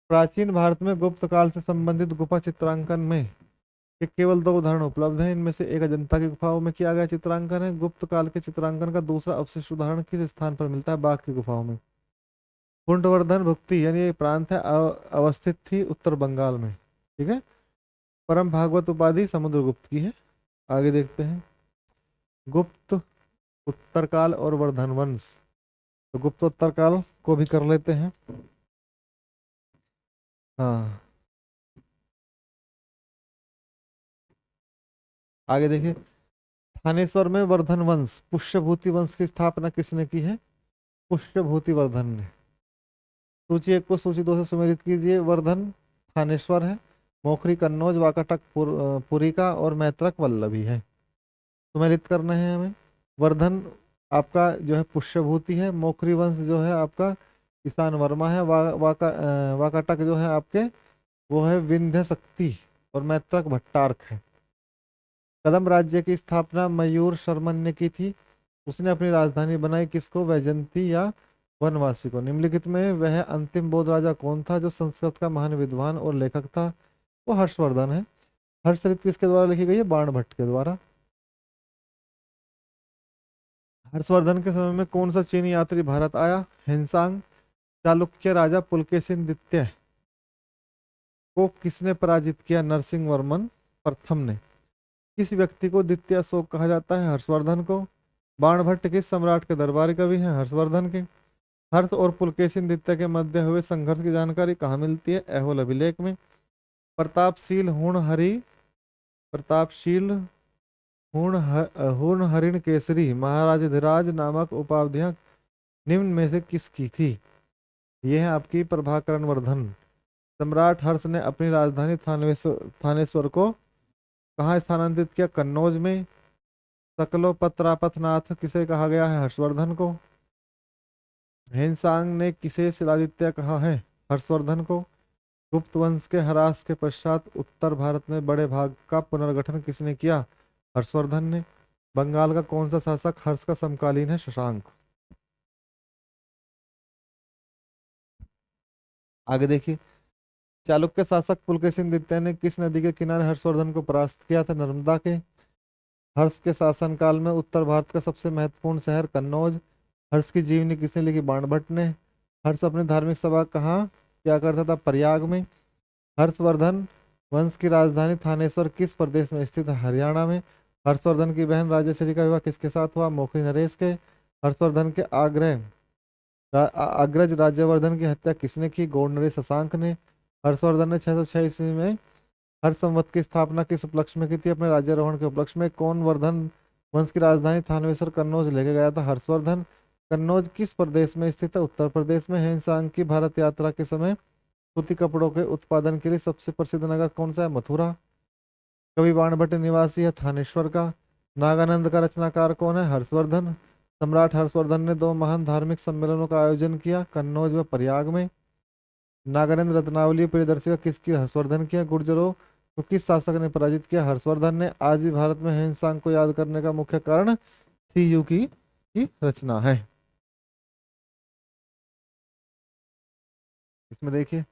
[SPEAKER 1] प्राचीन भारत में गुप्त काल से संबंधित गुफा चित्रांकन में ये केवल 2 उदाहरण उपलब्ध हैं। इनमें से एक अजंता की गुफाओं में किया गया चित्रांकन है। गुप्त काल के चित्रांकन का दूसरा अवशिष्ट उदाहरण किस स्थान पर मिलता है? बाघ की गुफाओं में। पुंडवर्धन भुक्ति यानी ये प्रांत है, अवस्थित थी उत्तर बंगाल में। ठीक है। परम भागवत उपाधि समुद्रगुप्त की है। आगे देखते हैं। गुप्त उत्तरकाल और वर्धन वंश। तो गुप्तोत्तरकाल को भी कर लेते हैं। हाँ, आगे देखिए। थानेश्वर में वर्धन वंश पुष्यभूति वंश की स्थापना किसने की है? पुष्यभूति वर्धन ने। सूची 1 को सूची 2 से सुमेलित कीजिए। वर्धन थानेश्वर है, मोखरी कन्नौज, वाकाटक पुरिका और मैत्रक वल्लभी है। सुमेलित करना है हमें। वर्धन आपका जो है पुष्यभूति है, मोखरी वंश जो है आपका किसान वर्मा है, वाकाटक जो है आपके वो है विंध्य शक्ति और मैत्रक भट्टार्क है। कदम राज्य की स्थापना मयूर शर्मन ने की थी। उसने अपनी राजधानी बनाई किसको? वैजंती या वनवासी को। निम्नलिखित में वह अंतिम बौद्ध राजा कौन था जो संस्कृत का महान विद्वान और लेखक था? वो हर्षवर्धन है। हर्षचरित किसके द्वारा लिखी गई है? बाणभट्ट के द्वारा। हर्षवर्धन के समय में कौन सा चीनी यात्री भारत आया? हिंसांग। चालुक्य राजा पुलकेशिन द्वितीय को किसने पराजित किया? नरसिंह वर्मन प्रथम ने। किस व्यक्ति को द्वितीय अशोक कहा जाता है? हर्षवर्धन को। बाणभट्ट किस सम्राट के दरबारी कवि हैं? हर्षवर्धन के। हर्ष और पुलकेशिन द्वितीय के मध्य हुए संघर्ष की जानकारी कहाँ मिलती है? ऐहोल अभिलेख में। प्रतापशील हूर्ण हरिण केसरी महाराज धीराज नामक उपाधियां निम्न में से किसकी थी? यह है आपकी प्रभाकरण वर्धन। सम्राट हर्ष ने अपनी राजधानी थानेश्वर को कहाँ स्थानांतरित किया? कन्नौज में। सकलोपत्रापथनाथ किसे कहा गया है? हर्षवर्धन को। हेनसांग ने किसे शिलादित्य कहा है? हर्षवर्धन को। गुप्त वंश के ह्रास के पश्चात उत्तर भारत में बड़े भाग का पुनर्गठन किसने किया? हर्षवर्धन ने। बंगाल का कौन सा शासक हर्ष का समकालीन है? शशांक। आगे देखिए। चालुक्य शासक पुलकेशिन द्वितीय ने किस नदी के किनारे हर्षवर्धन को परास्त किया था? नर्मदा के। हर्ष के शासनकाल में उत्तर भारत का सबसे महत्वपूर्ण शहर कन्नौज। हर्ष की जीवनी किसने लिखी? बाणभट्ट ने। हर्ष अपनी धार्मिक सभा कहाँ क्या करता था? प्रयाग में। हर्षवर्धन वंश की राजधानी थानेश्वर किस प्रदेश में स्थित है? हरियाणा में। हर्षवर्धन की बहन राजश्री का विवाह किसके साथ हुआ? मोखरी नरेश के। हर्षवर्धन के अग्रज राज्यवर्धन की हत्या किसने की? गौड़ नरेश शशांक ने। हर्षवर्धन ने 606 ईस्वी में हर्ष संवत की स्थापना किस उपलक्ष्य में की थी? अपने राज्यारोहण के उपलक्ष्य में। कौन वर्धन वंश की राजधानी थानेश्वर कन्नौज लेके गया था? हर्षवर्धन। कन्नौज किस प्रदेश में स्थित है? उत्तर प्रदेश में। हेनसांग की भारत यात्रा के समय सूती कपड़ों के उत्पादन के लिए सबसे प्रसिद्ध नगर कौन सा है? मथुरा। कवि बाणभट्ट निवासी है थानेश्वर का। नागानंद का रचनाकार कौन है? हर्षवर्धन। सम्राट हर्षवर्धन ने 2 महान धार्मिक सम्मेलनों का आयोजन किया, कन्नौज व प्रयाग में। नागानंद रत्नावली प्रियदर्शिका किसकी? हर्षवर्धन की। गुर्जरों को किस शासक ने पराजित किया? हर्षवर्धन ने। आज भी भारत में हेनसांग को याद करने का मुख्य कारण सीयू की रचना है। इसमें देखिए।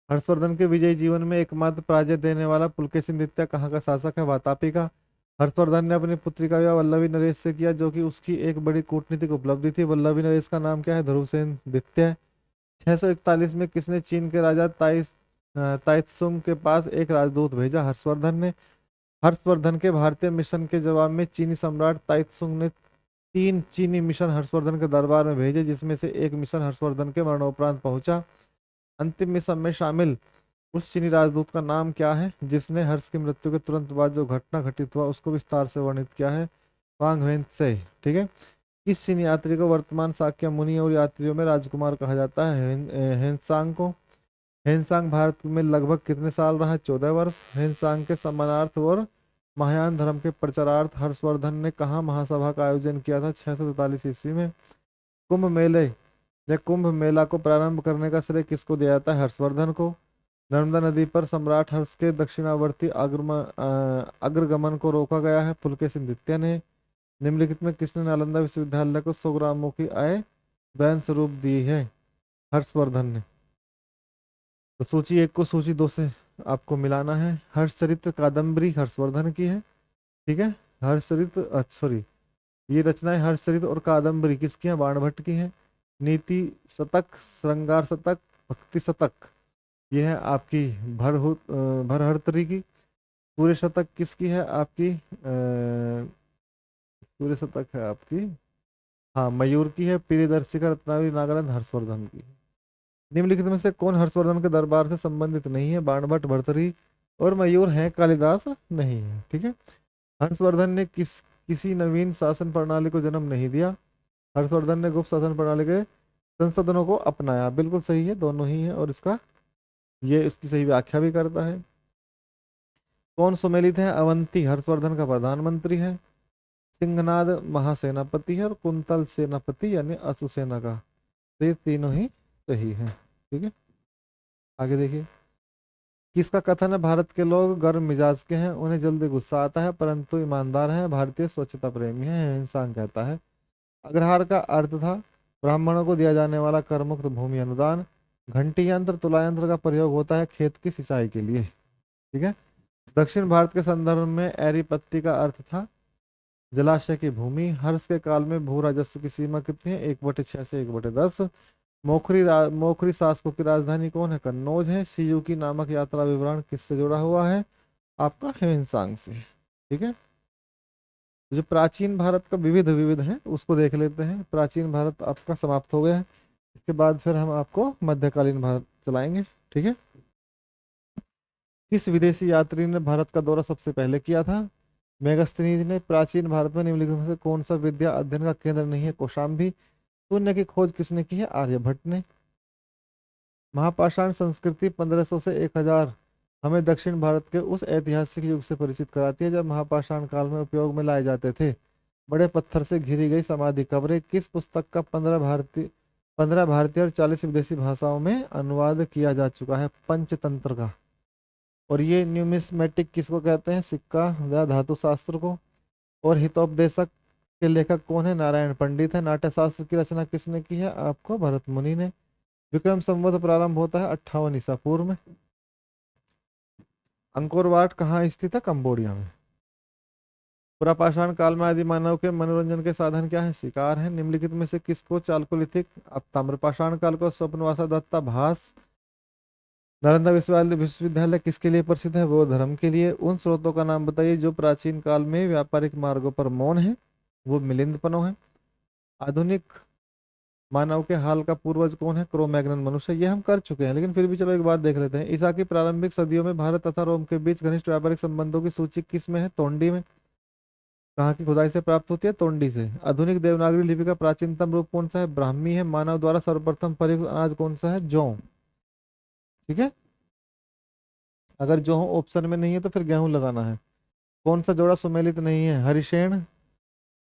[SPEAKER 1] हर्षवर्धन के विजयी जीवन में एकमात्र पराजय देने वाला पुलकेशिन द्वितीय कहाँ का शासक है? वातापी का। हर्षवर्धन ने अपनी पुत्री का विवाह वल्लभी नरेश से किया, जो कि उसकी एक बड़ी कूटनीतिक उपलब्धि थी। वल्लभी नरेश का नाम क्या है? ध्रुवसेन द्वितीय। 641 में किसने चीन के राजा ताइत्सुंग के पास एक राजदूत भेजा? हर्षवर्धन ने। हर्षवर्धन के भारतीय मिशन के जवाब में चीनी सम्राट ताइत्सुंग ने 3 चीनी मिशन हर्षवर्धन के दरबार में भेजे, जिसमें से एक मिशन हर्षवर्धन के मरणोपरांत पहुंचा। अंतिम मिशन में शामिल उस चीनी राजदूत का नाम क्या है जिसने हर्ष की मृत्यु के तुरंत बाद जो घटना घटित हुआ उसको विस्तार से वर्णित किया है? वांग वेंत्से। ठीक है। इस चीनी यात्री को वर्तमान शाक्य मुनि और यात्रियों में राजकुमार कहा जाता है? हेनसांग को। हेनसांग भारत में लगभग कितने साल रहा? 14 वर्ष। हेनसांग के सम्मानार्थ और महायान धर्म के प्रचारार्थ हर्षवर्धन ने कहाँ महासभा का आयोजन किया था? 643 ईस्वी में। कुंभ मेले या कुंभ मेला को प्रारंभ करने का श्रेय किसको दिया जाता है? हर्षवर्धन को। नर्मदा नदी पर सम्राट हर्ष के दक्षिणावर्ती अग्रगमन को रोका गया है? पुलकेशिन द्वितीय ने। निम्नलिखित में किसने नालंदा विश्वविद्यालय को 100 ग्रामों की आय दान स्वरूप दी है? हर्षवर्धन ने। तो सूची 1 को सूची 2 से आपको मिलाना है। हर्षचरित्र कादम्बरी हर्षवर्धन की है। ठीक है। हर्षचरित्र सॉरी, ये रचनाएं हर्षचरित्र और कादम्बरी किसकी हैं? बाणभट्ट की हैं। नीति शतक, श्रृंगार शतक, भक्ति शतक ये है आपकी भरहरतरी की। सूर्य शतक किसकी है? आपकी सूर्य शतक है आपकी, हाँ, मयूर की है। प्रियदर्शिका रत्नावली नागानंद हर्षवर्धन की। निम्नलिखित में से कौन हर्षवर्धन के दरबार से संबंधित नहीं है? बाणभट्ट, भर्तृहरि और मयूर हैं, कालिदास नहीं है। ठीक है। हर्षवर्धन ने किसी नवीन शासन प्रणाली को जन्म नहीं दिया। हर्षवर्धन ने गुप्त शासन प्रणाली के संशोधनों को अपनाया। बिल्कुल सही है, दोनों ही है, और इसका ये इसकी सही व्याख्या भी करता है। कौन सुमेलित है? अवंती हर्षवर्धन का प्रधानमंत्री है। सिंहनाद महासेनापति है, और कुंतल सेनापति यानी अशुसेना का। तो ये तीनों ही सही है। ठीक है, आगे देखिए। किसका कथन है? भारत के लोग गर्म मिजाज के हैं, उन्हें जल्दी गुस्सा आता है, परंतु ईमानदार हैं, भारतीय स्वच्छता प्रेमी हैं, इंसान कहता है। अग्रहार का अर्थ था ब्राह्मणों को दिया जाने वाला करमुक्त भूमि अनुदान। घंटी यंत्र तुला यंत्र का प्रयोग होता है खेत की सिंचाई के लिए। ठीक है। दक्षिण भारत के संदर्भ में एरीपत्ती का अर्थ था जलाशय की भूमि। हर्ष के काल में भू राजस्व की सीमा कितनी है? 1/6 से 1/10। मोखरी शासकों की राजधानी कौन है? कन्नौज है। सीयू की नामक यात्रा विवरण किससे जुड़ा हुआ है? आपका ह्वेनसांग से। ठीक है। जो प्राचीन भारत का विविध विविध है उसको देख लेते हैं। प्राचीन भारत आपका समाप्त हो गया है, इसके बाद फिर हम आपको मध्यकालीन भारत चलाएंगे। ठीक है। किस विदेशी यात्री ने भारत का दौरा सबसे पहले किया था? मेगस्थनीज ने। प्राचीन भारत में निम्नलिखित में से कौन सा विद्या अध्ययन का केंद्र नहीं है? कौशाम्बी। शून्य की खोज किसने की है? आर्यभट्ट ने। महापाषाण संस्कृति 1500 से 1000 हमें दक्षिण भारत के उस ऐतिहासिक युग से परिचित कराती है जब महापाषाण काल में उपयोग में लाए जाते थे बड़े पत्थर से घिरी गई समाधि कब्रें। किस पुस्तक का 15 भारतीय और 40 विदेशी भाषाओं में अनुवाद किया जा चुका है? पंचतंत्र का। और ये न्यूमिस्मेटिक किसको कहते हैं? सिक्का या धातु शास्त्र को। और हितोपदेशक के लेखक कौन है? नारायण पंडित है। नाट्य शास्त्र की रचना किसने की है? आपको भरत मुनि ने। विक्रम संवत प्रारंभ होता है 58 ईसा पूर्व में। अंकोर वाट कहाँ स्थित है? कंबोडिया में। पुरापाषाण काल में आदि मानव के मनोरंजन के साधन क्या है? शिकार है। निम्नलिखित में से किसको चालकोलिथिक अब ताम्रपाषाण काल को स्वप्नवासा दत्ता भास। नालंदा विश्वविद्यालय किसके लिए प्रसिद्ध है? वो धर्म के लिए। उन स्रोतों का नाम बताइए जो प्राचीन काल में व्यापारिक मार्गों पर मौन है। वो मिलिंद पनो है। आधुनिक मानव के हाल का पूर्वज कौन है? क्रोमैग्नन मनुष्य। ये हम कर चुके हैं, लेकिन फिर भी चलो एक बात देख लेते हैं। ईसा की प्रारंभिक सदियों में भारत तथा रोम के बीच घनिष्ठ व्यापारिक संबंधों की सूची किस में है? तोंडी में। कहाँ की खुदाई से प्राप्त होती है? तोंडी से। आधुनिक देवनागरी लिपि का प्राचीनतम रूप कौन सा है? ब्राह्मी है। मानव द्वारा सर्वप्रथम प्रयुक्त अनाज कौन सा है? जौ। ठीक है। अगर जो ऑप्शन में नहीं है तो फिर गेहूं लगाना है। कौन सा जोड़ा सुमेलित नहीं है? हरिशेन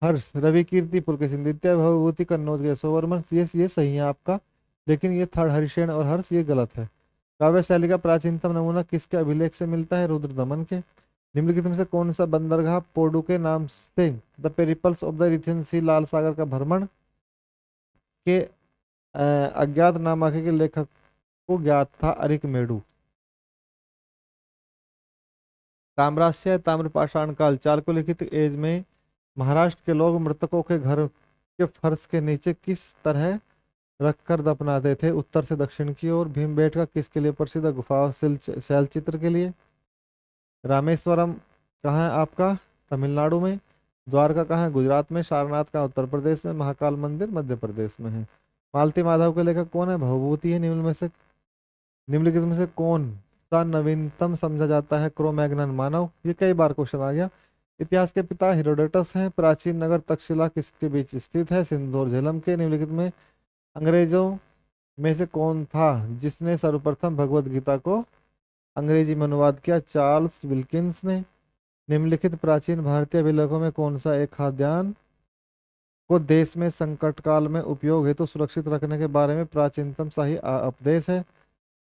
[SPEAKER 1] हर्ष रवि कीर्ति पुलकेशिन द्वितीय भवभूति कन्नौज के यशोवर्मन। ये सही है आपका, लेकिन ये थर्ड हरिशेन और हर्ष ये गलत है। काव्य शैली का प्राचीनतम नमूना किसके अभिलेख से मिलता है? रुद्र दमन के। निम्नलिखित में से कौन सा बंदरगाह पोर्डू के नाम से द पेरिपल्स ऑफ द इथियन सी लाल सागर का भ्रमण के अज्ञात नामांकित के लेखक को ज्ञात था? अरिकमेडू। ताम्राश्य ताम्रपाषाण काल चालकोलिथिक एज में महाराष्ट्र के लोग मृतकों के घर के फर्श के नीचे किस तरह रखकर दफनाते थे? उत्तर से दक्षिण की ओर। भीमबेटका किसके लिए प्रसिद्ध है? गुफा शैल चित्र के लिए। रामेश्वरम कहाँ है आपका? तमिलनाडु में। द्वारका कहाँ है? गुजरात में। सारनाथ का उत्तर प्रदेश में। महाकाल मंदिर मध्य प्रदेश में है। मालती माधव के लेखक कौन है? भवभूति है। निम्नलिखित में से कौन सा नवीनतम समझा जाता है? क्रोमैग्नन मानव। ये कई बार क्वेश्चन आ गया। इतिहास के पिता हेरोडोटस हैं। प्राचीन नगर तक्षशिला किसके बीच स्थित है? सिंधु और झेलम के। निम्नलिखित में अंग्रेजों में से कौन था जिसने सर्वप्रथम भगवत गीता को अंग्रेजी में अनुवाद किया? चार्ल्स विल्किंस ने। निम्नलिखित प्राचीन भारतीय अभिलेखों में कौन सा एक खाद्यान्न को देश में संकट काल में उपयोग हेतु सुरक्षित रखने के बारे में प्राचीनतम शाही उपदेश है?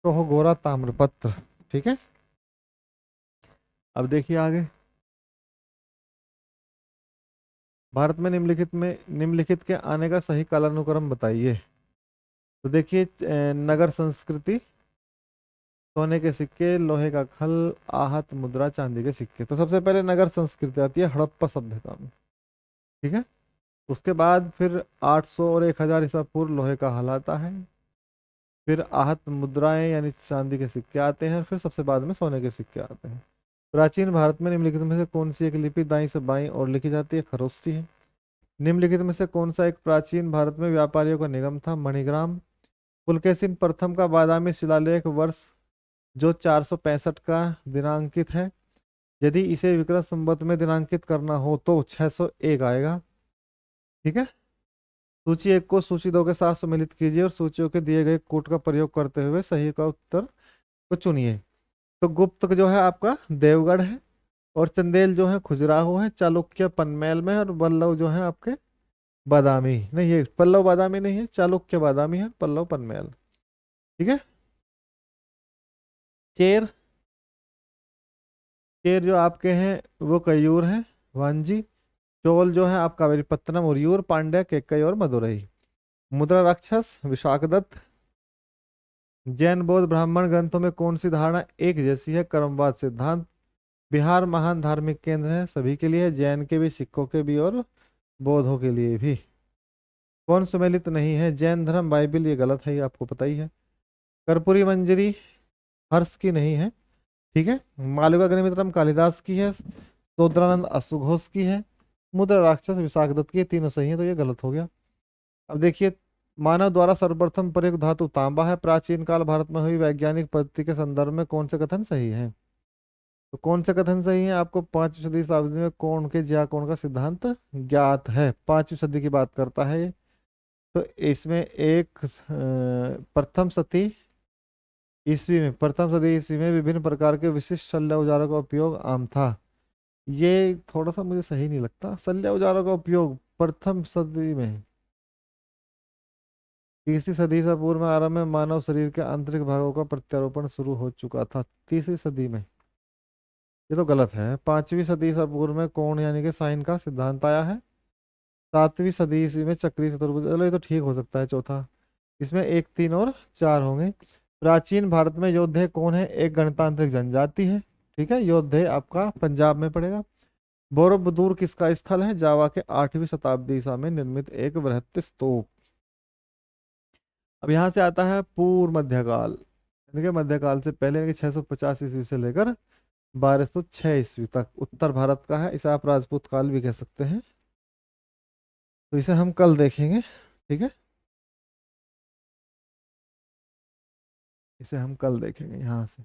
[SPEAKER 1] तो गोरा ताम्रपत्र। ठीक है। अब देखिए आगे। भारत में निम्नलिखित के आने का सही कालानुक्रम बताइए। तो देखिए नगर संस्कृति, सोने के सिक्के, लोहे का खल, आहत मुद्रा, चांदी के सिक्के। तो सबसे पहले नगर संस्कृति आती है हड़प्पा सभ्यता में। ठीक है। उसके बाद फिर 800 और 1000 ईसा पूर्व लोहे का हल आता है। फिर आहत मुद्राएं यानी चांदी के सिक्के आते हैं। फिर सबसे बाद में सोने के सिक्के आते हैं। प्राचीन भारत में निम्नलिखित में से कौन सी एक लिपि दाईं से बाईं और लिखी जाती है? खरोष्ठी है। निम्नलिखित में से कौन सा एक प्राचीन भारत में व्यापारियों का निगम था? मणिग्राम। पुलकेशिन प्रथम का बादामी शिलालेख वर्ष जो 465 का दिनांकित है, यदि इसे विक्रम संवत में दिनांकित करना हो तो 601 आएगा। ठीक है। सूची 1 को सूची 2 के साथ सम्मिलित कीजिए और सूचियों के दिए गए कोड का प्रयोग करते हुए सही का उत्तर को चुनिए। तो गुप्त जो है आपका देवगढ़ है, और चंदेल जो है खजुराहो है, चालुक्य पनमेल में है, और पल्लव जो है आपके बादामी नहीं, ये पल्लव बादामी नहीं है, चालुक्य बादामी है, पल्लव पनमेल। ठीक है। चेर, चेर जो आपके हैं वो कयूर है, वांजी। चोल जो है आप कावेरीपत्तनम और यूर, पांड्या केकई और मदुरई। मुद्रा राक्षस विशाखदत्त। जैन बौद्ध ब्राह्मण ग्रंथों में कौन सी धारणा एक जैसी है? कर्मवाद सिद्धांत। बिहार महान धार्मिक केंद्र है, सभी के लिए, जैन के भी, सिखों के भी और बौद्धों के लिए भी। कौन सुमेलित नहीं है? जैन धर्म, बाइबिल, ये गलत है, ये आपको पता ही है। कर्पूरी मंजरी हर्ष की नहीं है। ठीक है। मालविका अग्निमित्रम कालिदास की है, शूद्रानंद अश्वघोष की है, मुद्रा राक्षस विशाखदत्त की है, तीनों सही है, तो ये गलत हो गया। अब देखिए, मानव द्वारा सर्वप्रथम प्रयुक्त धातु तांबा है। प्राचीन काल भारत में हुई वैज्ञानिक पद्धति के संदर्भ में कौन से कथन सही है? तो कौन से कथन सही है? आपको 5वीं सदी शताब्दी में कोण के ज्या कोण का सिद्धांत ज्ञात है, 5वीं सदी की बात करता है ये। तो इसमें एक प्रथम सदी ईस्वी में, प्रथम सदी ईस्वी में विभिन्न प्रकार के विशिष्ट शल्य औजारों का उपयोग आम था। ये थोड़ा सा मुझे सही नहीं लगता। शल्य औजारों का उपयोग प्रथम सदी में, तीसरी सदी से पूर्व में आरंभ में मानव शरीर के आंतरिक भागों का प्रत्यारोपण शुरू हो चुका था, तीसरी सदी में। ये तो गलत है। 5वीं सदी से पूर्व में कोण यानी कि साइन का सिद्धांत आया है। 7वीं सदी ईस्वी में चक्रीय चतुर्भुज, चलो ये तो ठीक हो सकता है चौथा। इसमें 1, 3 और 4 होंगे। प्राचीन भारत में योद्धे कौन है? एक गणतांत्रिक जनजाति है। ठीक है, योद्धे आपका पंजाब में पड़ेगा। बोरोबुदूर किसका स्थल है? जावा के 8वीं शताब्दी ईसा में निर्मित एक बृहत स्तूप। अब यहाँ से आता है पूर्व मध्यकाल, यानी कि मध्यकाल से पहले, यानी कि 650 ईस्वी से लेकर 1206 ईस्वी तक उत्तर भारत का है। इसे आप राजपूत काल भी कह सकते हैं। तो इसे हम कल देखेंगे। ठीक है, इसे हम कल देखेंगे यहाँ से,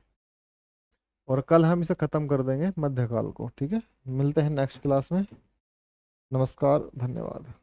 [SPEAKER 1] और कल हम इसे खत्म कर देंगे मध्यकाल को। ठीक है, मिलते हैं नेक्स्ट क्लास में। नमस्कार, धन्यवाद।